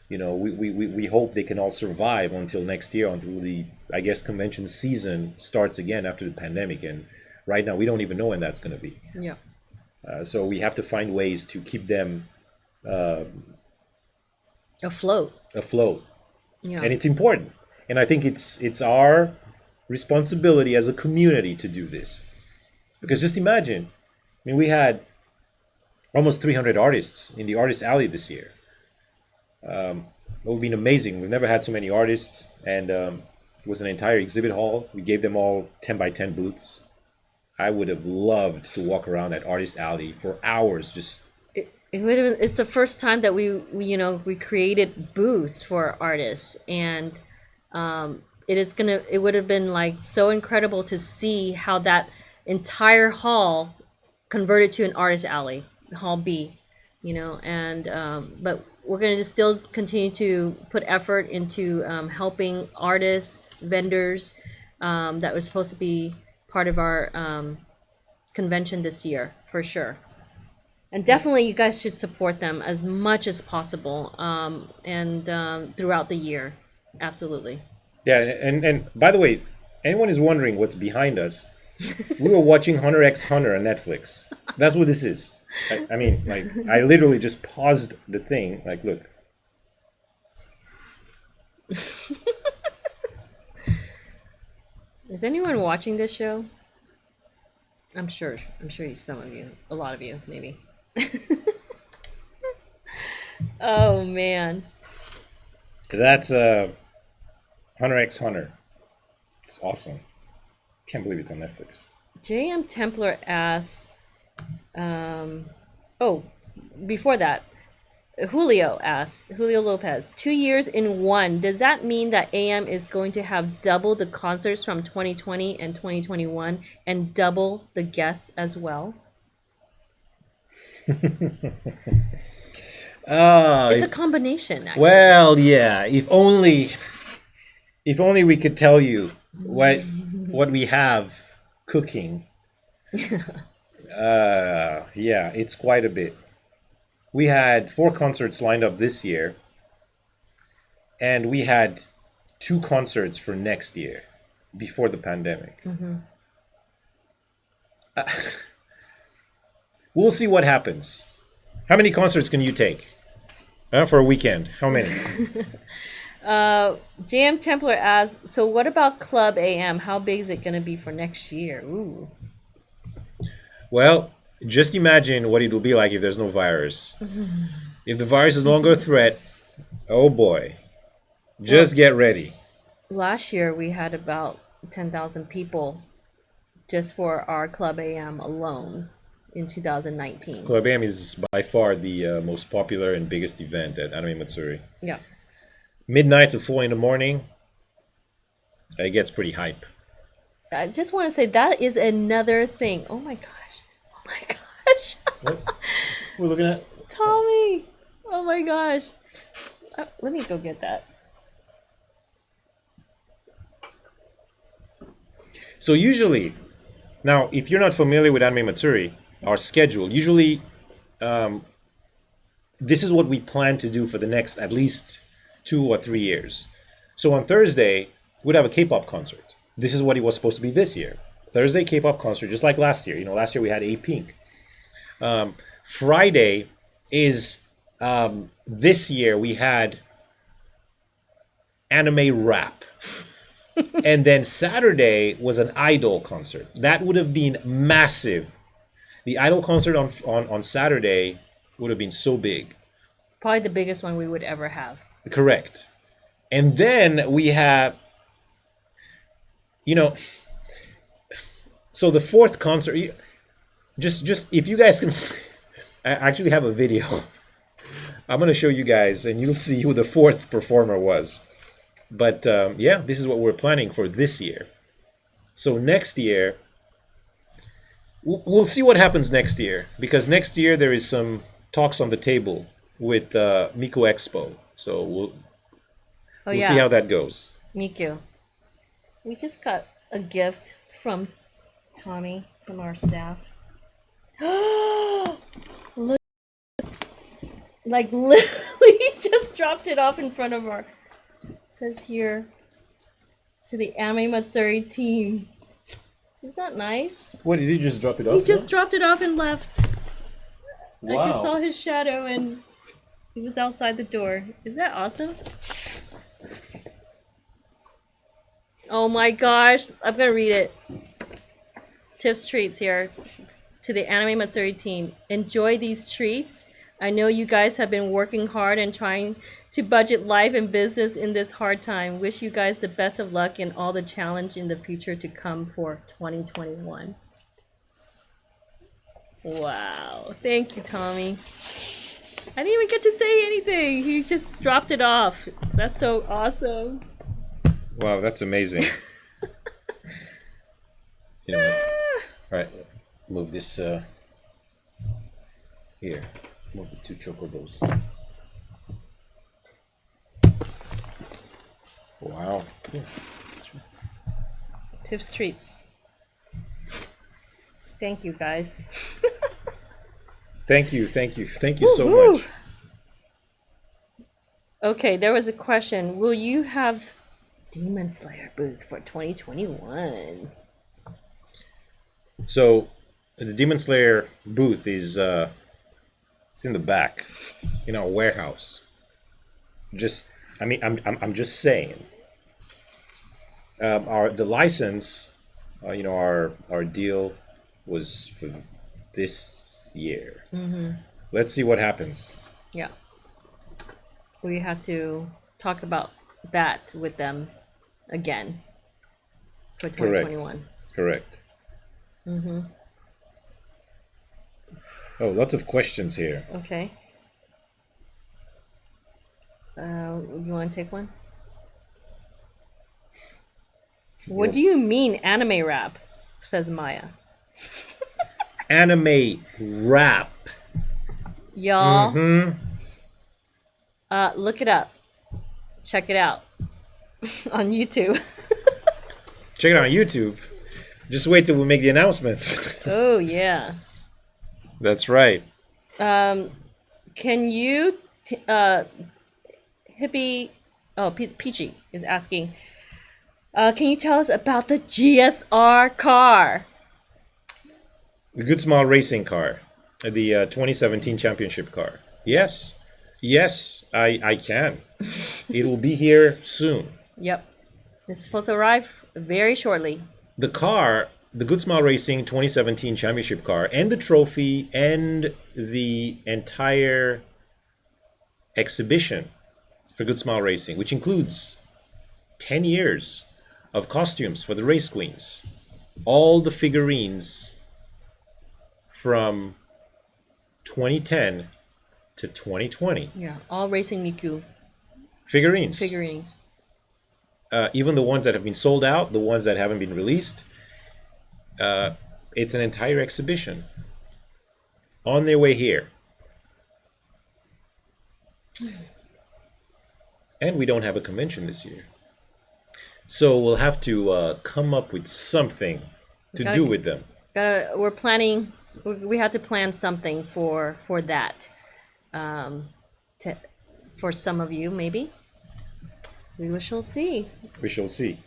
S1: You know, we hope they can all survive until next year, until the, I guess, convention season starts again after the pandemic. And right now, we don't even know when that's going to be.
S2: Yeah.
S1: So we have to find ways to keep them
S2: afloat.
S1: Yeah. And it's important. And I think it's our responsibility as a community to do this. Because just imagine, I mean, we had almost 300 artists in the Artist Alley this year. It would have been amazing. We've never had so many artists, and it was an entire exhibit hall. We gave them all 10 by 10 booths. I would have loved to walk around that Artist Alley for hours. Just
S2: it would have been, it's the first time that we you know, we created booths for artists, and it would have been like so incredible to see how that entire hall converted to an Artist Alley, Hall B, you know. And but we're going to just still continue to put effort into helping artists, vendors that was supposed to be part of our convention this year, for sure. And definitely you guys should support them as much as possible, and throughout the year. Absolutely.
S1: Yeah, and by the way, anyone is wondering what's behind us, we were watching Hunter x Hunter on Netflix. That's what this is. I mean, like, I literally just paused the thing. Like, look.
S2: Is anyone watching this show? I'm sure some of you, a lot of you, maybe. Oh man.
S1: That's Hunter x Hunter. It's awesome. Can't believe it's on Netflix.
S2: JM Templar asks, oh, before that, Julio Lopez, 2 years in one. Does that mean that AM is going to have double the concerts from 2020 and 2021 and double the guests as well? It's a combination, actually.
S1: Well, yeah. If only we could tell you what we have cooking. Yeah, it's quite a bit. We had 4 concerts lined up this year, and we had 2 concerts for next year before the pandemic. We'll see what happens. How many concerts can you take for a weekend? How many?
S2: JM Templar asks, so what about Club AM? How big is it going to be for next year? Ooh.
S1: Well, just imagine what it will be like if there's no virus. If the virus is no longer a threat, oh boy, just get ready.
S2: Last year we had about 10,000 people just for our Club AM alone. in 2019.
S1: Club AM is by far the most popular and biggest event at Anime Matsuri.
S2: Yeah.
S1: Midnight to 4 in the morning, it gets pretty hype.
S2: I just want to say that is another thing. Oh my gosh. Oh my gosh.
S1: What we're looking at?
S2: Tommy. Oh my gosh. Let me go get that.
S1: So usually, now if you're not familiar with Anime Matsuri, our schedule, usually this is what we plan to do for the next at least 2 or 3 years. So on Thursday, we'd have a K-pop concert. This is what it was supposed to be this year. Thursday K-pop concert, just like last year. You know, last year we had A-Pink. Friday is, this year we had anime rap. And then Saturday was an idol concert. That would have been massive. The idol concert on Saturday would have been so big.
S2: Probably the biggest one we would ever have.
S1: Correct. And then we have, you know, so the fourth concert, just if you guys can, I actually have a video. I'm going to show you guys and you'll see who the fourth performer was. But yeah, this is what we're planning for this year. So next year, we'll see what happens next year. Because next year there is some talks on the table with Miko Expo. So we'll see how that goes.
S2: Miku. We just got a gift from Tommy, from our staff. Look. Like literally just dropped it off in front of our... Says here, to the Anime Matsuri team. Is that nice?
S1: What, did he just drop it off?
S2: He just dropped it off and left.
S1: Wow.
S2: I just saw his shadow and he was outside the door. Is that awesome? Oh my gosh. I'm going to read it. Tips treats here. To the Anime Matsuri team. Enjoy these treats. I know you guys have been working hard and trying to budget life and business in this hard time. Wish you guys the best of luck in all the challenge in the future to come for 2021. Wow. Thank you, Tommy. I didn't even get to say anything. He just dropped it off. That's so awesome.
S1: Wow, that's amazing. You know, all right, move this here. Move the 2 chocobos. Wow. Yeah.
S2: Tips treats. Thank you, guys.
S1: Thank you so much.
S2: Okay, there was a question. Will you have Demon Slayer booth for 2021?
S1: So the Demon Slayer booth is it's in the back in our warehouse. I'm just saying. The license, you know, our deal was for this year. Mm-hmm. Let's see what happens.
S2: Yeah. We had to talk about that with them again for 2021.
S1: Correct. Mm-hmm. Oh, lots of questions here.
S2: Okay. You want to take one? What do you mean anime rap? Says Maya.
S1: Anime rap.
S2: Y'all.
S1: Mm-hmm.
S2: Look it up. Check it out on YouTube.
S1: Check it out on YouTube. Just wait till we make the announcements.
S2: Oh yeah.
S1: That's right.
S2: Can you Hippie? Oh, Peachy is asking. Can you tell us about the GSR car?
S1: The Good Smile racing car, the 2017 championship car. Yes, I can. It'll be here soon.
S2: Yep, it's supposed to arrive very shortly.
S1: The car, the Good Smile Racing 2017 championship car, and the trophy, and the entire exhibition for Good Smile Racing, which includes 10 years of costumes for the race queens, all the figurines from 2010 to 2020.
S2: Yeah, all racing Miku
S1: Figurines.
S2: figurines.
S1: Even the ones that have been sold out, the ones that haven't been released. It's an entire exhibition on their way here. And we don't have a convention this year. So we'll have to come up with something to do with them.
S2: We're planning. We have to plan something for that. For some of you, maybe. We shall see.
S1: We shall see.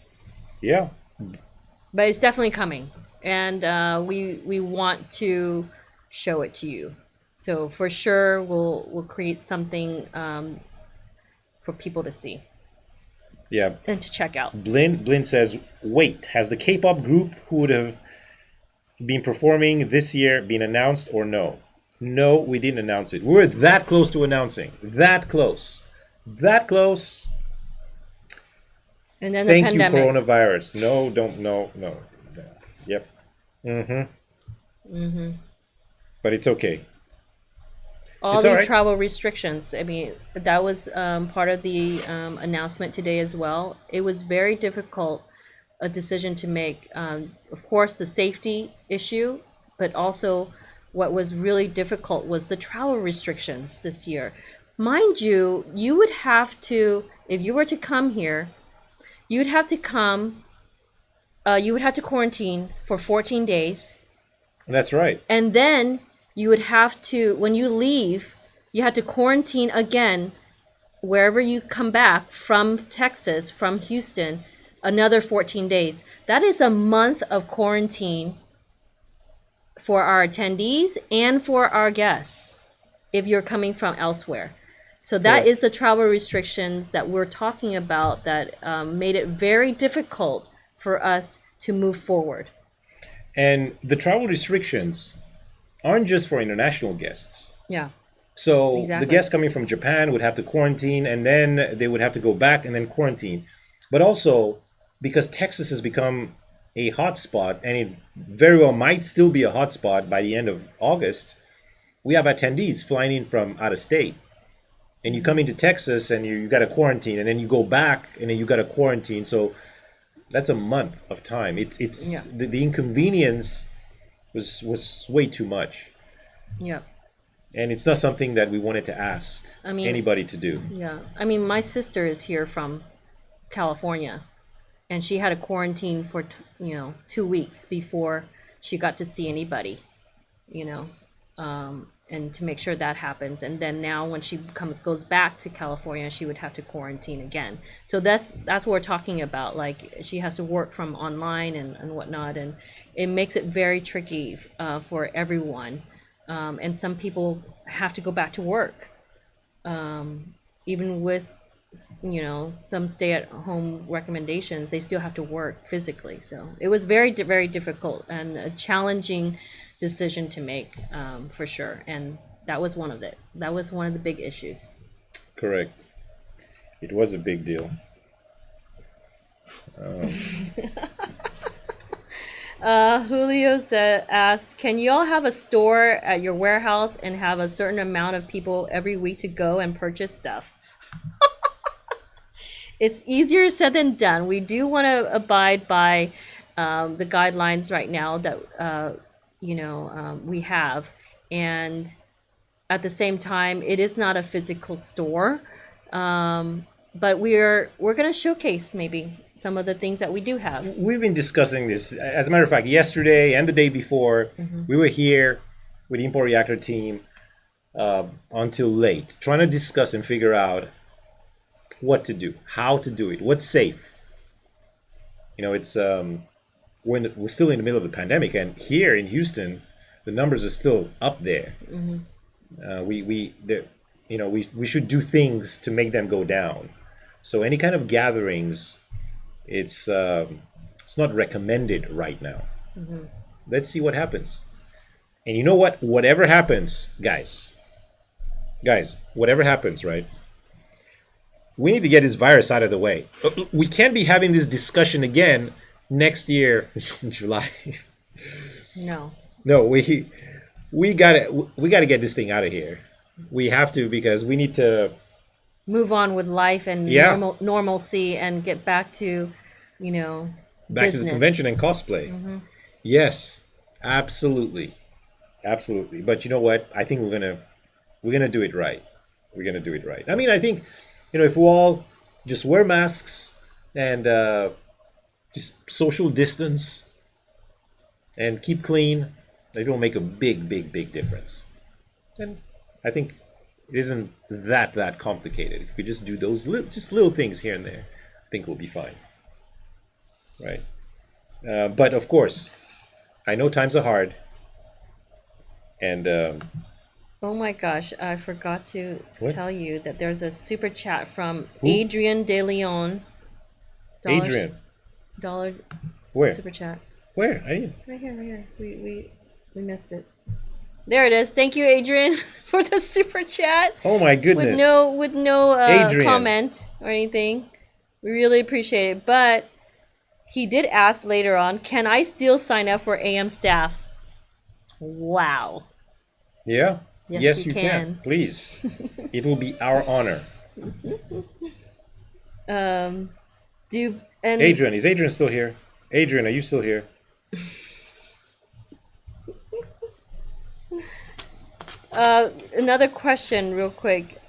S1: Yeah.
S2: But it's definitely coming, and we want to show it to you. So for sure, we'll create something for people to see
S1: Yeah.
S2: and to check out.
S1: Blinn says, wait, has the K-pop group who would have been performing this year been announced or no? No, we didn't announce it. We were that close to announcing. That close. That close.
S2: And then
S1: Thank
S2: the
S1: you,
S2: pandemic.
S1: coronavirus. No, don't, no. Yep. But it's okay.
S2: All
S1: It's
S2: these
S1: all right.
S2: travel restrictions. I mean, that was part of the announcement today as well. It was very difficult, a decision to make. Of course, the safety issue, but also what was really difficult was the travel restrictions this year. Mind you, you would have to, if you were to come here, you would have to quarantine for 14 days.
S1: That's right.
S2: And then you would have to, when you leave, you had to quarantine again wherever you come back from Texas, from Houston, another 14 days. That is a month of quarantine for our attendees and for our guests if you're coming from elsewhere. So that
S1: Correct.
S2: is the travel restrictions that we're talking about that made it very difficult for us to move forward.
S1: And the travel restrictions aren't just for international guests.
S2: Yeah.
S1: So
S2: Exactly.
S1: the guests coming from Japan would have to quarantine, and then they would have to go back and then quarantine. But also, because Texas has become a hotspot, and it very well might still be a hotspot by the end of August, we have attendees flying in from out of state. And you come into Texas and you got to quarantine, and then you go back and then you got to quarantine. So that's a month of time. It's
S2: Yeah.
S1: the inconvenience was way too much.
S2: Yeah.
S1: And it's not something that we wanted to ask anybody to do.
S2: Yeah. I mean, my sister is here from California, and she had a quarantine for 2 weeks before she got to see anybody, and to make sure that happens. And then now when she goes back to California, she would have to quarantine again. So that's what we're talking about. Like, she has to work from online and whatnot, and it makes it very tricky for everyone. And some people have to go back to work, even with some stay-at-home recommendations. They still have to work physically. So it was very very difficult and a challenging decision to make, for sure. And that was one of it. That was one of the big issues.
S1: Correct. It was a big deal.
S2: Julio asked, can you all have a store at your warehouse and have a certain amount of people every week to go and purchase stuff? It's easier said than done. We do want to abide by the guidelines right now that we have, and at the same time, it is not a physical store, but we're going to showcase maybe some of the things that we do have.
S1: We've been discussing this. As a matter of fact, yesterday and the day before, we were here with the Import Reactor team until late, trying to discuss and figure out what to do, how to do it, what's safe. It's we're still in the middle of the pandemic, and here in Houston, the numbers are still up there. We should do things to make them go down. So any kind of gatherings, it's not recommended right now. Let's see what happens. And you know what? Whatever happens, guys, whatever happens, right? We need to get this virus out of the way. We can't be having this discussion again next year in July.
S2: No.
S1: No, we we gotta get this thing out of here. We have to, because we need to.
S2: Move on with life and
S1: Yeah.
S2: normalcy and get back to, you know,
S1: Back to the
S2: business.
S1: convention and cosplay. Yes, absolutely, absolutely. But you know what? I think we're gonna do it right. We're gonna do it right. I mean, I think, if we all just wear masks and just social distance and keep clean, it'll make a big, big, big difference. And I think it isn't that complicated. If we just do those little things here and there, I think we'll be fine. Right. But of course, I know times are hard, and
S2: Oh my gosh, I forgot to
S1: What?
S2: tell you that there's a super chat from
S1: Who?
S2: Adrian De Leon.
S1: Adrian,
S2: Dollar
S1: where?
S2: super chat.
S1: Where? I didn't.
S2: Right here, right here. We missed it. There it is. Thank you, Adrian, for the super chat.
S1: Oh my goodness.
S2: With no
S1: Adrian.
S2: comment or anything. We really appreciate it. But he did ask later on, can I still sign up for AM staff? Wow.
S1: Yeah.
S2: Yes, you
S1: you
S2: can.
S1: Please. It will be our honor. Adrian, is Adrian still here? Adrian, are you still here?
S2: Another question real quick.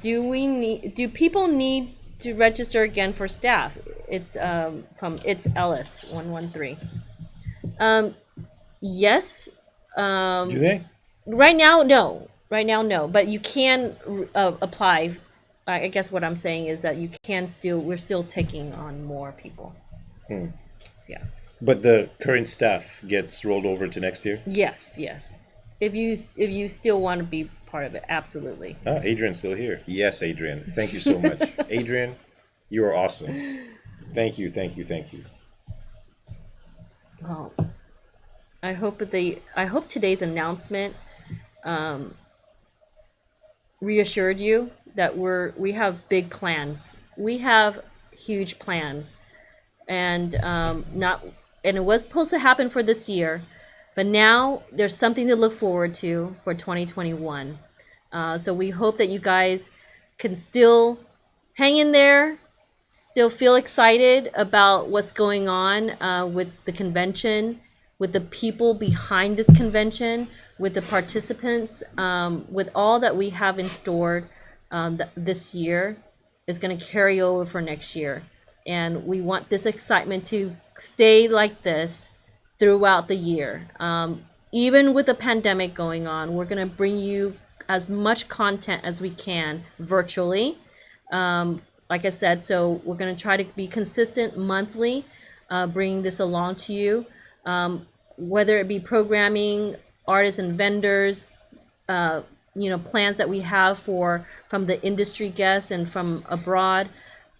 S2: Do people need to register again for staff? It's from It's Ellis 113. Yes.
S1: Do they?
S2: Right now, no. Right now, no. But you can apply. I guess what I'm saying is that we're still taking on more people. Yeah.
S1: But the current staff gets rolled over to next year?
S2: Yes, yes. If you still want to be part of it, absolutely.
S1: Ah, Adrian's still here. Yes, Adrian. Thank you so much. Adrian, you are awesome. Thank you, thank you, thank you.
S2: Well, I hope today's announcement reassured you that we have big plans. We have huge plans, and it was supposed to happen for this year, but now there's something to look forward to for 2021. So we hope that you guys can still hang in there, still feel excited about what's going on with the convention, with the people behind this convention, with the participants, with all that we have in store this year is going to carry over for next year. And we want this excitement to stay like this throughout the year. Even with the pandemic going on, we're going to bring you as much content as we can virtually. Like I said, so we're going to try to be consistent monthly, bringing this along to you, whether it be programming, artists and vendors, plans that we have from the industry guests and from abroad,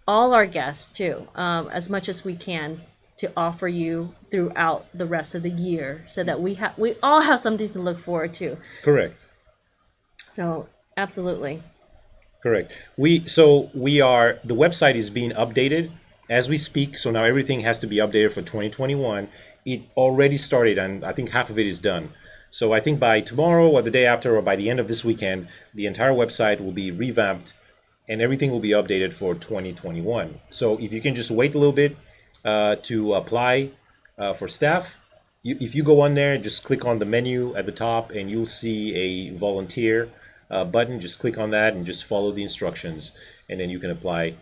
S2: all our guests too, as much as we can to offer you throughout the rest of the year, so that we all have something to look forward to.
S1: Correct.
S2: So absolutely.
S1: Correct. The website is being updated as we speak. So now everything has to be updated for 2021. It already started, and I think half of it is done. So I think by tomorrow or the day after or by the end of this weekend, the entire website will be revamped and everything will be updated for 2021. So if you can just wait a little bit to apply for staff, if you go on there, just click on the menu at the top and you'll see a volunteer button. Just click on that and just follow the instructions, and then you can apply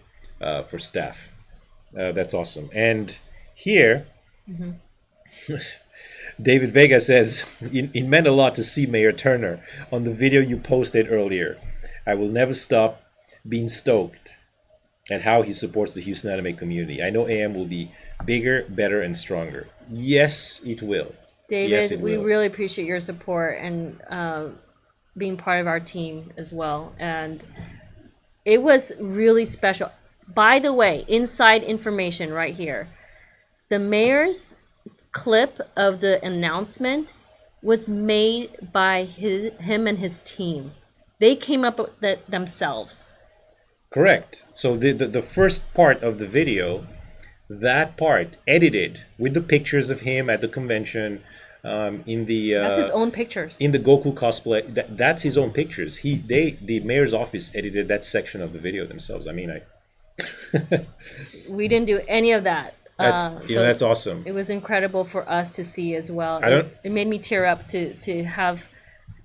S1: for staff. That's awesome. And here, David Vega says, it meant a lot to see Mayor Turner on the video you posted earlier. I will never stop being stoked at how he supports the Houston anime community. I know AM will be bigger, better, and stronger. Yes, it will.
S2: David,
S1: yes, it
S2: we
S1: will.
S2: really appreciate your support and being part of our team as well. And it was really special. By the way, inside information right here. The mayor's clip of the announcement was made by him and his team. They came up with it themselves.
S1: Correct. So the first part of the video, that part edited with the pictures of him at the convention, In the
S2: That's his own pictures.
S1: in the Goku cosplay, that's his own pictures. The mayor's office edited that section of the video themselves. I mean,
S2: We didn't do any of that.
S1: that's awesome.
S2: It was incredible for us to see as well.
S1: I don't-
S2: It made me tear up to have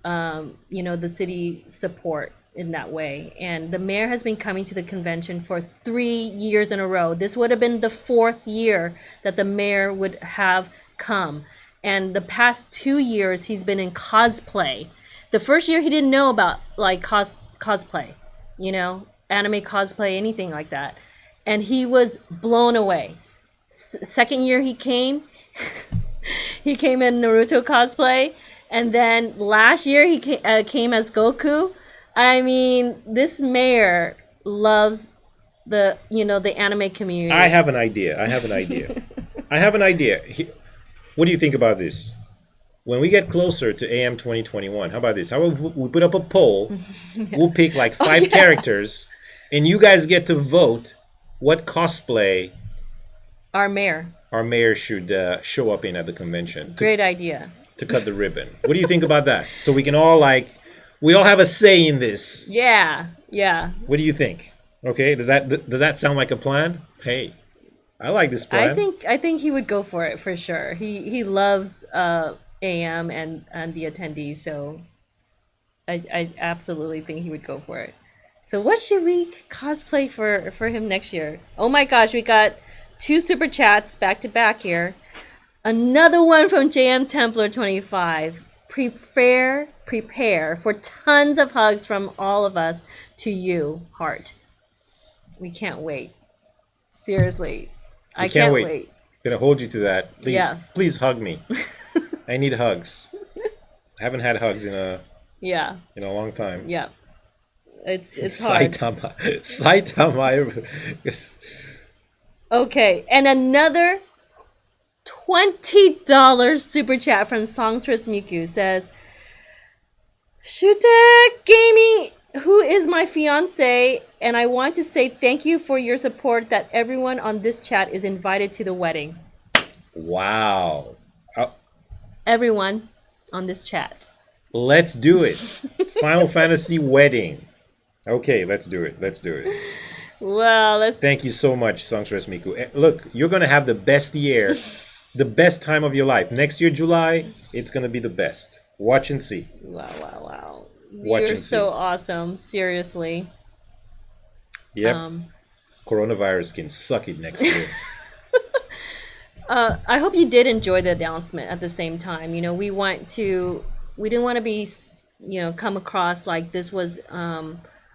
S2: the city support in that way. And the mayor has been coming to the convention for 3 years in a row. This would have been the fourth year that the mayor would have come. And the past 2 years, he's been in cosplay. The first year, he didn't know about like cosplay, anime cosplay, anything like that. And he was blown away. Second year he came, he came in Naruto cosplay. And then last year he came as Goku. I mean, this mayor loves the anime community.
S1: I have an idea. I have an idea. What do you think about this? When we get closer to AM 2021, how about this? How about we put up a poll? We'll pick like 5 characters, and you guys get to vote what cosplay
S2: Our mayor
S1: should show up in at the convention
S2: Great idea.
S1: to cut the ribbon. What do you think about that? So we can all we all have a say in this.
S2: Yeah.
S1: What do you think? Okay, does that sound like a plan? Hey, I like this plan.
S2: I think he would go for it for sure. He loves AM and the attendees, so I absolutely think he would go for it. So what should we cosplay for him next year? Oh my gosh, we got 2 super chats back to back here. Another one from JM Templar 25. Prepare for tons of hugs from all of us to you, heart. We can't wait. Seriously. I can't wait.
S1: Gonna hold you to that. Please hug me. I need hugs. I haven't had hugs in a long time.
S2: Yeah. It's hard.
S1: Saitama.
S2: Okay, and another $20 super chat from Songstress Miku says, Shute Gaming, who is my fiance, and I want to say thank you for your support that everyone on this chat is invited to the wedding.
S1: Wow.
S2: Everyone on this chat.
S1: Let's do it. Final Fantasy wedding. Okay, let's do it.
S2: Well,
S1: Thank you so much, Songstress Miku. Look, you're going to have the best year, the best time of your life. Next year, July, it's going to be the best. Watch and see.
S2: Wow.
S1: Watch
S2: You're
S1: and
S2: so
S1: see.
S2: awesome. Seriously.
S1: Yep. Coronavirus can suck it next year.
S2: I hope you did enjoy the announcement at the same time. We didn't want to be, come across like this was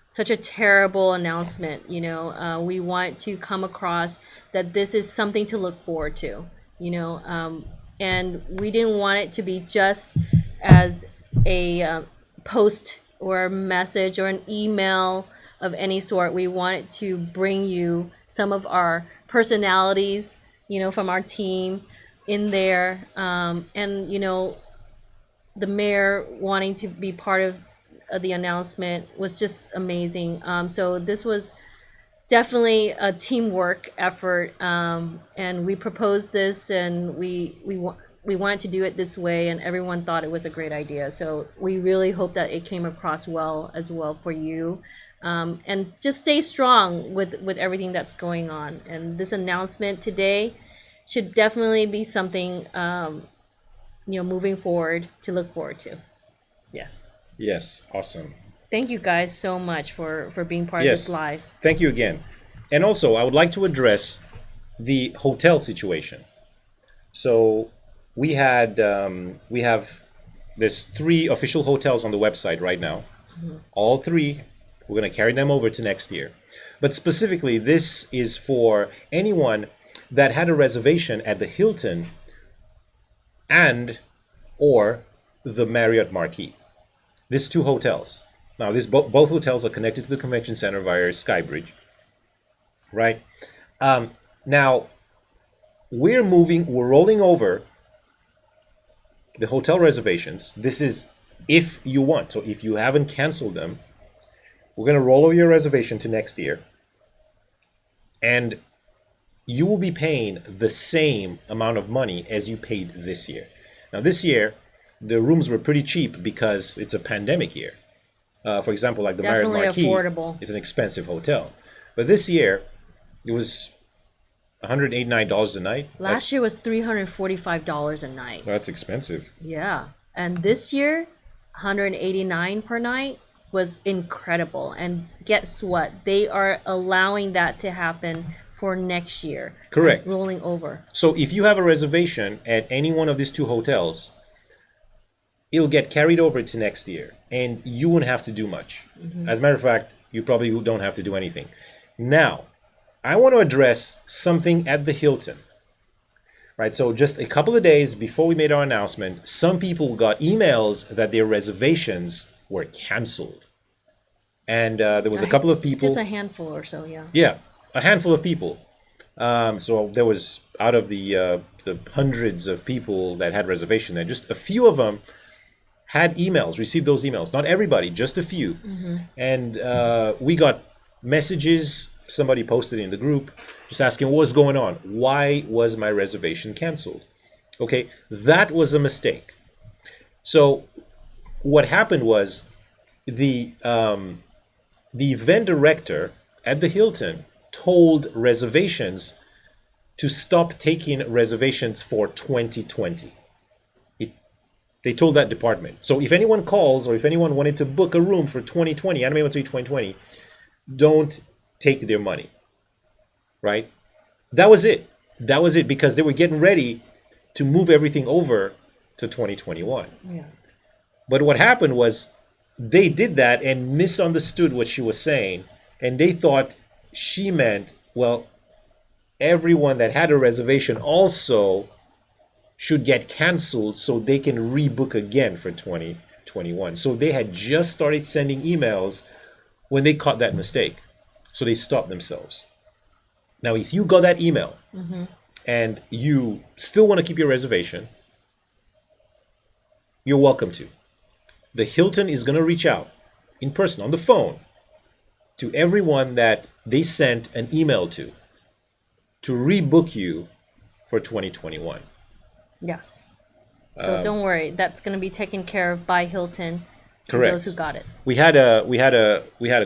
S2: such a terrible announcement. We want to come across that this is something to look forward to, and we didn't want it to be just as a post or a message or an email of any sort. We wanted to bring you some of our personalities, from our team in there, and the mayor wanting to be part of the announcement was just amazing. So this was definitely a teamwork effort, and we proposed this, and we wanted to do it this way, and everyone thought it was a great idea. So we really hope that it came across well as well for you, and just stay strong with everything that's going on. And this announcement today should definitely be something moving forward to look forward to.
S1: Yes, awesome.
S2: Thank you guys so much for being part of this live.
S1: Thank you again. And also, I would like to address the hotel situation. So we have there's 3 official hotels on the website right now. Mm-hmm. All 3, we're going to carry them over to next year. But specifically, this is for anyone that had a reservation at the Hilton and or the Marriott Marquis. These 2 hotels. Now, both hotels are connected to the convention center via Skybridge, right? Now, we're rolling over the hotel reservations. This is if you want. So if you haven't canceled them, we're going to roll over your reservation to next year. And you will be paying the same amount of money as you paid this year. Now this year, the rooms were pretty cheap because it's a pandemic year. For example, like the
S2: Definitely
S1: Marriott Marquis
S2: affordable.
S1: is an expensive hotel, but this year it was $189 a night.
S2: Last year was $345 a night.
S1: That's expensive.
S2: Yeah. And this year, 189 per night was incredible. And guess what? They are allowing that to happen for next year.
S1: Correct.
S2: Rolling over.
S1: So if you have a reservation at any one of these two hotels, it'll get carried over to next year, and you won't have to do much. As a matter of fact, you probably don't have to do anything. Now, I want to address something at the Hilton. Right, so just a couple of days before we made our announcement, some people got emails that their reservations were canceled. And there was a couple of people.
S2: Just a handful or so, yeah.
S1: Yeah, a handful of people. So there was, out of the hundreds of people that had reservation there, just a few of them had emails, received those emails. Not everybody, just a few. And we got messages, somebody posted in the group, just asking what was going on. Why was my reservation canceled? Okay, that was a mistake. So what happened was the event director at the Hilton told reservations to stop taking reservations for 2020. They told that department. So if anyone calls or if anyone wanted to book a room for 2020, AM2020 2020, don't take their money. Right? That was it. That was it, because they were getting ready to move everything over to 2021.
S2: Yeah.
S1: But what happened was they did that and misunderstood what she was saying, and they thought she meant, well, everyone that had a reservation also should get canceled so they can rebook again for 2021. So they had just started sending emails when they caught that mistake. So they stopped themselves. Now, if you got that email and you still want to keep your reservation, you're welcome to. The Hilton is going to reach out in person on the phone to everyone that they sent an email to rebook you for 2021.
S2: Yes. So don't worry, that's going to be taken care of by Hilton to
S1: Correct.
S2: those who got it.
S1: We had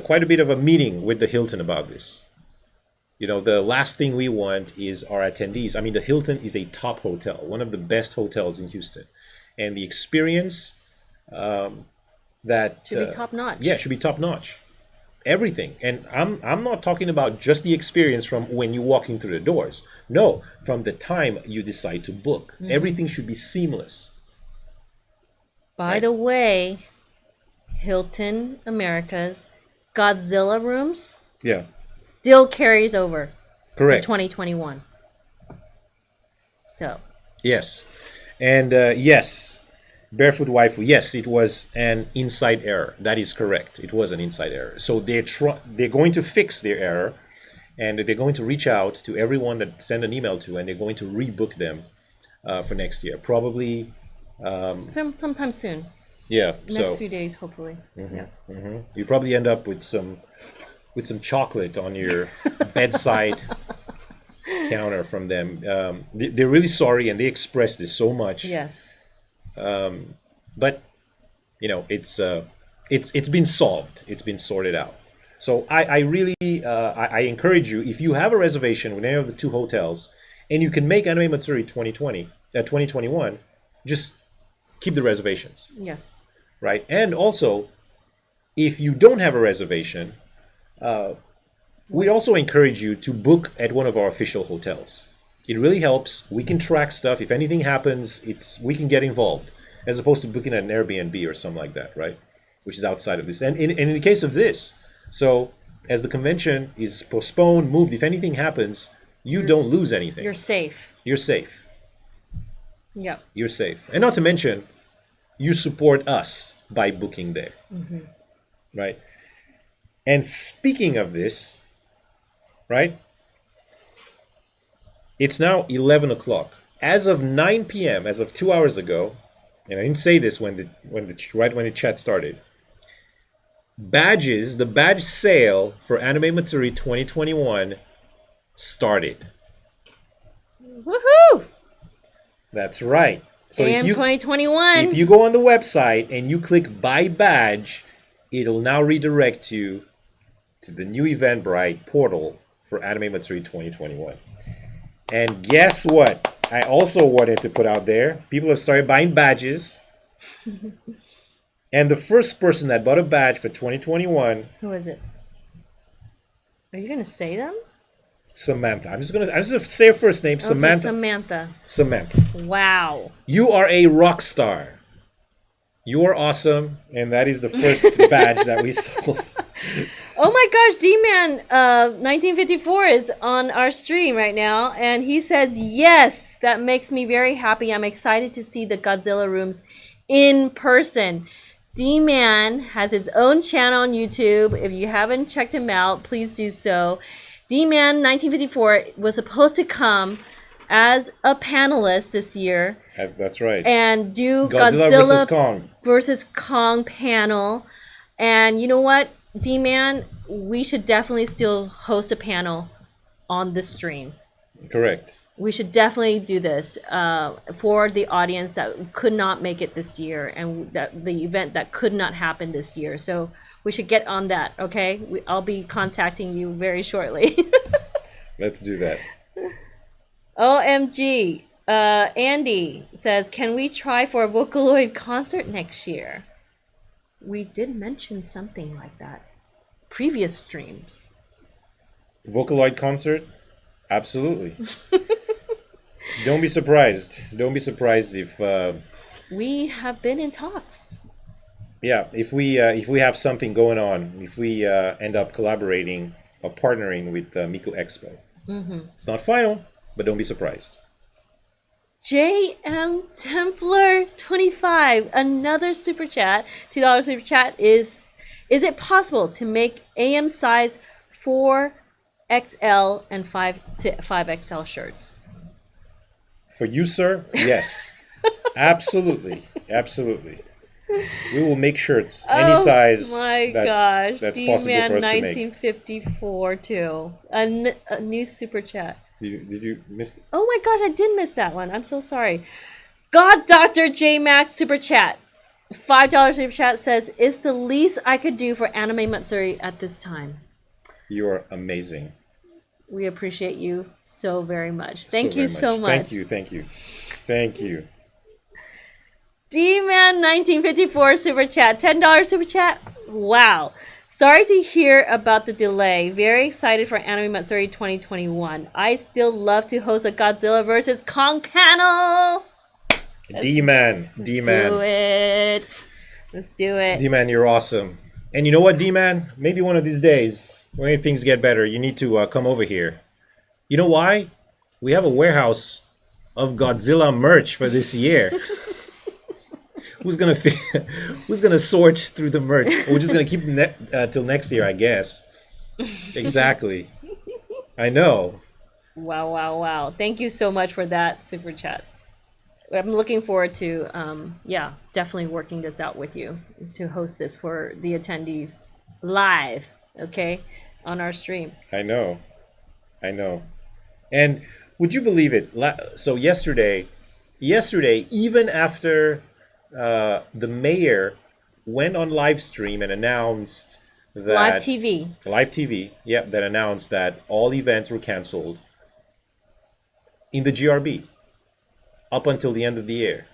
S1: quite a bit of a meeting with the Hilton about this. You know, the last thing we want is our attendees. I mean, the Hilton is a top hotel, one of the best hotels in Houston, and the experience that
S2: Should be top notch.
S1: Yeah, should be top notch. Everything. And I'm not talking about just the experience from when you're walking through the doors. No, from the time you decide to book. Everything should be seamless.
S2: By the way, Hilton America's Godzilla rooms
S1: Yeah.
S2: still carries over
S1: Correct.
S2: to 2021. So,
S1: Yes. And yes, Barefoot Waifu, yes, it was an inside error. That is correct. It was an inside error. So they're going to fix their error, and they're going to reach out to everyone that sent an email to, and they're going to rebook them for next year. Probably,
S2: sometime soon.
S1: yeah.
S2: Next few days, hopefully. Yeah.
S1: You probably end up with some chocolate on your bedside counter from them. They're really sorry, and they expressed this so much.
S2: Yes.
S1: But you know, it's been solved. It's been sorted out. So I really I encourage you, if you have a reservation with any of the two hotels and you can make Anime Matsuri 2021, just keep the reservations,
S2: Yes.
S1: right? And also, if you don't have a reservation, we also encourage you to book at one of our official hotels. It really helps. We can track stuff. If anything happens, we can get involved, as opposed to booking at an Airbnb or something like that, right? Which is outside of this. And in the case of this, so as the convention is postponed, moved, if anything happens, you don't lose anything.
S2: You're safe.
S1: You're safe.
S2: Yep.
S1: You're safe. And not to mention, you support us by booking there, right? And speaking of this, right? It's now 11 o'clock. As of 9 p.m., as of 2 hours ago, and I didn't say this when the chat started, the badge sale for Anime Matsuri 2021 started.
S2: Woohoo!
S1: That's right. So
S2: AM 2021.
S1: if you go on the website and you click buy badge, it'll now redirect you to the new Eventbrite portal for Anime Matsuri 2021. And guess what? I also wanted to put out there, people have started buying badges. And the first person that bought a badge for 2021,
S2: Who is it? Are you gonna say them?
S1: Samantha. I'm just gonna say her first name,
S2: Okay,
S1: Samantha.
S2: Samantha.
S1: Samantha.
S2: Wow.
S1: You are a rock star. You are awesome, and that is the first badge that we sold.
S2: Oh my gosh, D-Man 1954 is on our stream right now, and he says, yes, that makes me very happy. I'm excited to see the Godzilla rooms in person. D-Man has his own channel on YouTube. If you haven't checked him out, please do so. D-Man 1954 was supposed to come as a panelist this year
S1: That's right.
S2: and do
S1: Godzilla versus Kong.
S2: versus Kong panel. And you know what, D-Man, we should definitely still host a panel on the stream.
S1: Correct.
S2: We should definitely do this for the audience that could not make it this year and that the event that could not happen this year. So we should get on that, okay? I'll be contacting you very shortly.
S1: Let's do that.
S2: OMG. Andy says, can we try for a Vocaloid concert next year? We did mention something like that. Previous streams.
S1: Vocaloid concert? Absolutely. Don't be surprised. Don't be surprised if
S2: We have been in talks.
S1: if we have something going on, if we end up collaborating or partnering with Miku Expo. It's not final, but don't be surprised.
S2: JM Templar 25, another super chat, $2 super chat is it possible to make AM size 4XL and 5XL shirts?
S1: For you, sir, yes. Absolutely. Absolutely. We will make shirts any size that's possible for us to make.
S2: D-Man 1954 too. A new super chat.
S1: Did you miss?
S2: Oh my gosh, I did miss that one. I'm so sorry. God Dr. J Max super chat. $5 super chat says, it's the least I could do for Anime Matsuri at this time.
S1: You are amazing.
S2: We appreciate you so very much. Thank
S1: very
S2: you so much.
S1: Thank you.
S2: D-Man 1954 super chat. $10 super chat. Wow. Sorry to hear about the delay. Very excited for Anime Matsuri 2021. I still love to host a Godzilla vs. Kong panel.
S1: D-Man.
S2: Do it. Let's do it.
S1: D-Man, you're awesome. And you know what, D-Man? Maybe one of these days, when things get better, you need to come over here. You know why? We have a warehouse of Godzilla merch for this year. Who's gonna sort through the merch? We're just gonna keep till next year, I guess. Exactly. I know.
S2: Wow. Thank you so much for that super chat. I'm looking forward to, definitely working this out with you to host this for the attendees live, okay, on our stream.
S1: I know. And would you believe it? So yesterday, even after the mayor went on live stream and announced that live TV, that announced that all events were canceled in the GRB up until the end of the year.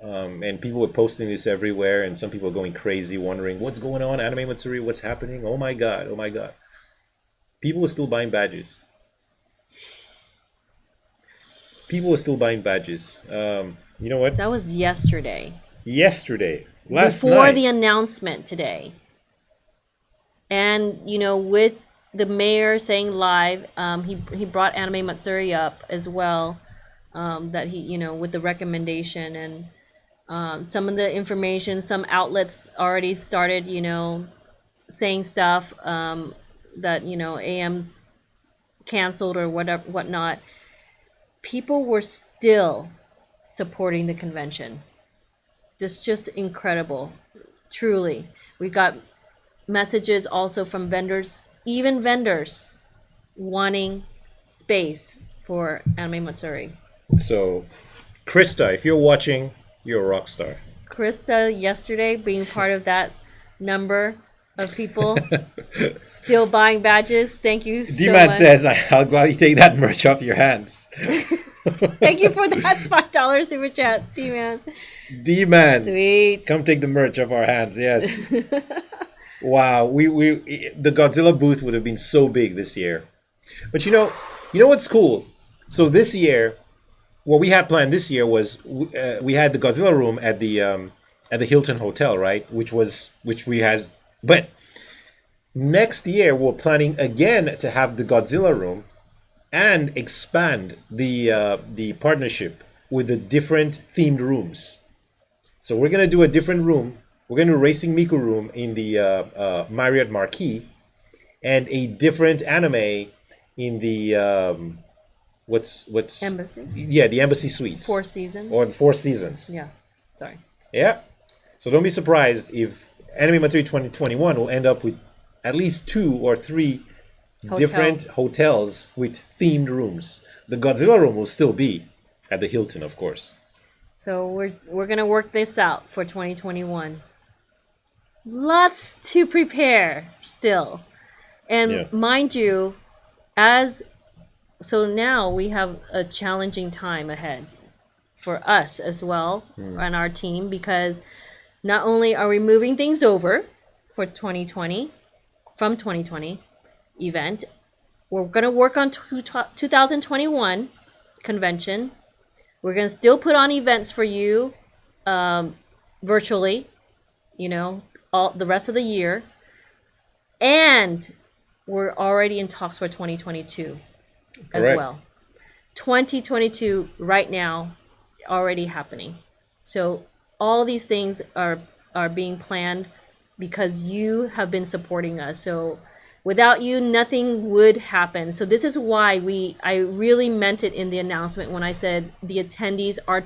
S1: And people were posting this everywhere, and some people were going crazy, wondering what's going on, Anime Matsuri, what's happening? Oh my god. People were still buying badges. You know what?
S2: That was yesterday.
S1: Last
S2: Before
S1: night.
S2: the announcement today. And, with the mayor saying live, he brought Anime Matsuri up as well, that he, with the recommendation and some of the information, some outlets already started, saying stuff that, AM's canceled or whatnot. People were still supporting the convention. Just incredible. Truly. We got messages also from vendors, even vendors wanting space for Anime Matsuri.
S1: So Krista, if you're watching, you're a rock star.
S2: Krista, yesterday being part of that number of people still buying badges. Thank you so
S1: D-Man
S2: much.
S1: says, I'll gladly take that merch off your hands.
S2: Thank you for that $5 super chat, D-Man.
S1: D-Man,
S2: Sweet.
S1: come take the merch off our hands. Yes. Wow, the Godzilla booth would have been so big this year. But you know what's cool? So this year, what we had planned this year was we had the Godzilla room at the Hilton Hotel, right? Which we has. But next year we're planning again to have the Godzilla room and expand the partnership with the different themed rooms. So we're gonna do a different room. We're gonna do Racing Miku room in the Marriott Marquis, and a different anime in the what's
S2: Embassy.
S1: yeah, the Embassy Suites.
S2: Four Seasons.
S1: Or the Four Seasons.
S2: Yeah. Sorry.
S1: Yeah. So don't be surprised if Anime Matsuri 2021 will end up with at least 2 or 3 different hotels with themed rooms. The Godzilla room will still be at the Hilton, of course.
S2: So we're gonna work this out for 2021. Lots to prepare still. And
S1: Yeah.
S2: mind you, so now we have a challenging time ahead for us as well and our team, because not only are we moving things over for 2020 from 2020 event, we're going to work on 2021 convention. We're going to still put on events for you virtually, all the rest of the year. And we're already in talks for 2022 as
S1: Correct.
S2: well. 2022 right now already happening. So all these things are being planned because you have been supporting us. So without you, nothing would happen. So this is why I really meant it in the announcement when I said the attendees are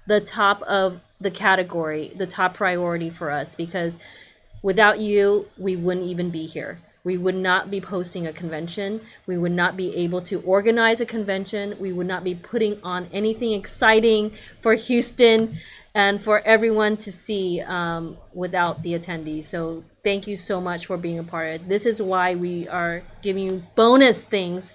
S2: the top of the category, the top priority for us, because without you, we wouldn't even be here. We would not be posting a convention. We would not be able to organize a convention. We would not be putting on anything exciting for Houston and for everyone to see without the attendees. So thank you so much for being a part of it. This is why we are giving you bonus things.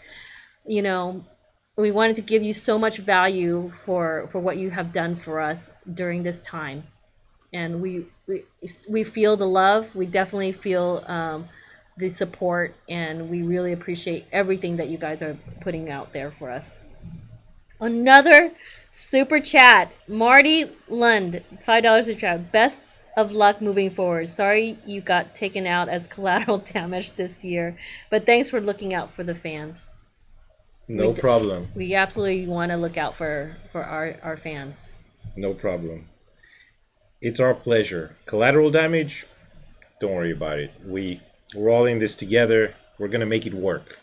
S2: We wanted to give you so much value for what you have done for us during this time. And we feel the love. We definitely feel the support, and we really appreciate everything that you guys are putting out there for us. Another super chat, Marty Lund, $5 super chat. Best of luck moving forward. Sorry you got taken out as collateral damage this year, but thanks for looking out for the fans.
S1: No problem.
S2: We absolutely want to look out for our fans.
S1: No problem. It's our pleasure. Collateral damage, don't worry about it. We're all in this together. We're going to make it work.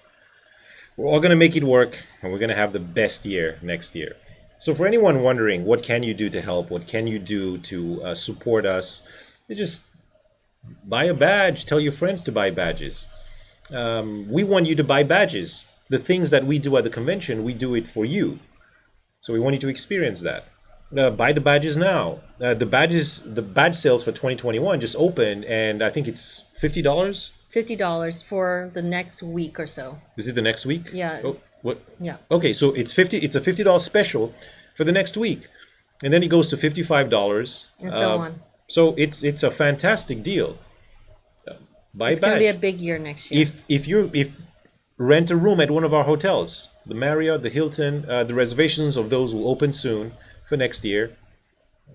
S1: We're all going to make it work, and we're going to have the best year next year. So for anyone wondering, what can you do to help? What can you do to support us? You just buy a badge. Tell your friends to buy badges. We want you to buy badges. The things that we do at the convention, we do it for you. So we want you to experience that. Buy the badges now. The badge sales for 2021 just opened, and I think it's $50.
S2: $50 for the next week or so.
S1: Is it the next week?
S2: Yeah.
S1: Oh, what?
S2: Yeah.
S1: Okay, so it's $50. It's a $50 special for the next week, and then it goes to $55.
S2: And so on.
S1: So it's a fantastic deal. Buy
S2: It's
S1: a badge.
S2: going to be a big year next year.
S1: If rent a room at one of our hotels, the Marriott, the Hilton, the reservations of those will open soon for next year,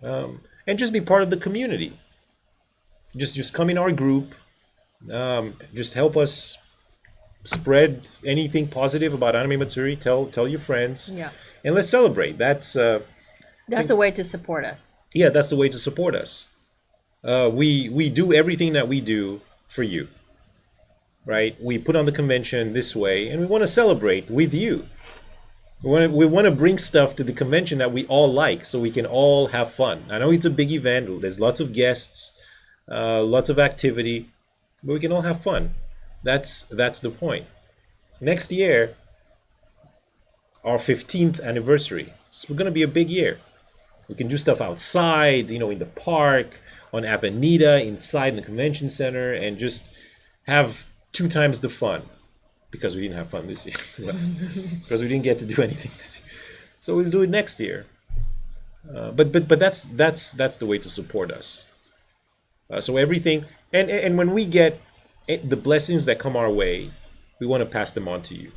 S1: and just be part of the community. Just come in our group. Just help us spread anything positive about Anime Matsuri. Tell your friends.
S2: Yeah.
S1: And let's celebrate. That's
S2: a way to support us.
S1: Yeah, that's the way to support us. We do everything that we do for you. Right? We put on the convention this way, and we want to celebrate with you. We want to bring stuff to the convention that we all like, so we can all have fun. I know it's a big event. There's lots of guests, lots of activity, but we can all have fun. That's the point. Next year, our 15th anniversary. It's going to be a big year. We can do stuff outside, in the park, on Avenida, inside in the convention center, and just have 2 times the fun, because we didn't have fun this year, because we didn't get to do anything this year. So we'll do it next year. But that's the way to support us. So everything, and when we get the blessings that come our way, we want to pass them on to you.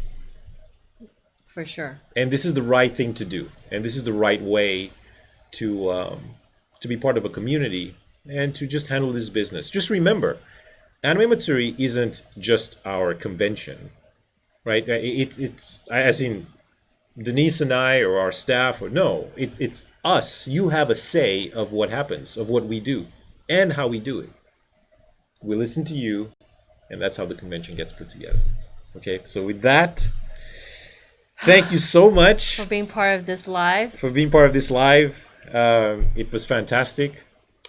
S2: For sure.
S1: And this is the right thing to do, and this is the right way to be part of a community and to just handle this business. Just remember, Anime Matsuri isn't just our convention, right? It's as in Deneice and I or our staff, or no, it's us. You have a say of what happens, of what we do, and how we do it. We listen to you, and that's how the convention gets put together. Okay, so with that, thank you so much
S2: For being part of this live.
S1: for being part of this live. It was fantastic.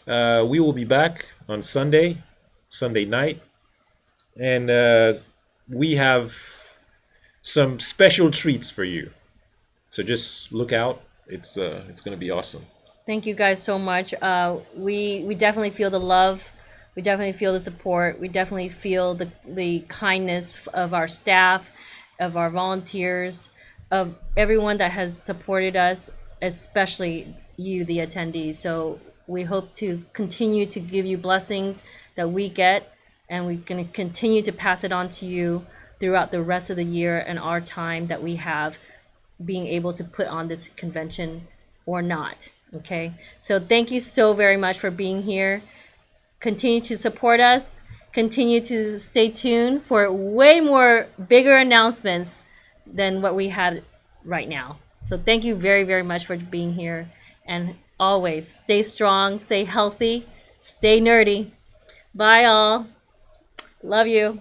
S1: We will be back on Sunday night, and we have some special treats for you. So just look out. It's going to be awesome.
S2: Thank you guys so much. We definitely feel the love. We definitely feel the support. We definitely feel the kindness of our staff, of our volunteers, of everyone that has supported us, especially you, the attendees. So we hope to continue to give you blessings that we get, and we're going to continue to pass it on to you throughout the rest of the year and our time that we have being able to put on this convention or not. Okay, so thank you so very much for being here. Continue to support us. Continue to stay tuned for way more bigger announcements than what we had right now. So thank you very, very much for being here. And always stay strong, stay healthy, stay nerdy. Bye all. Love you.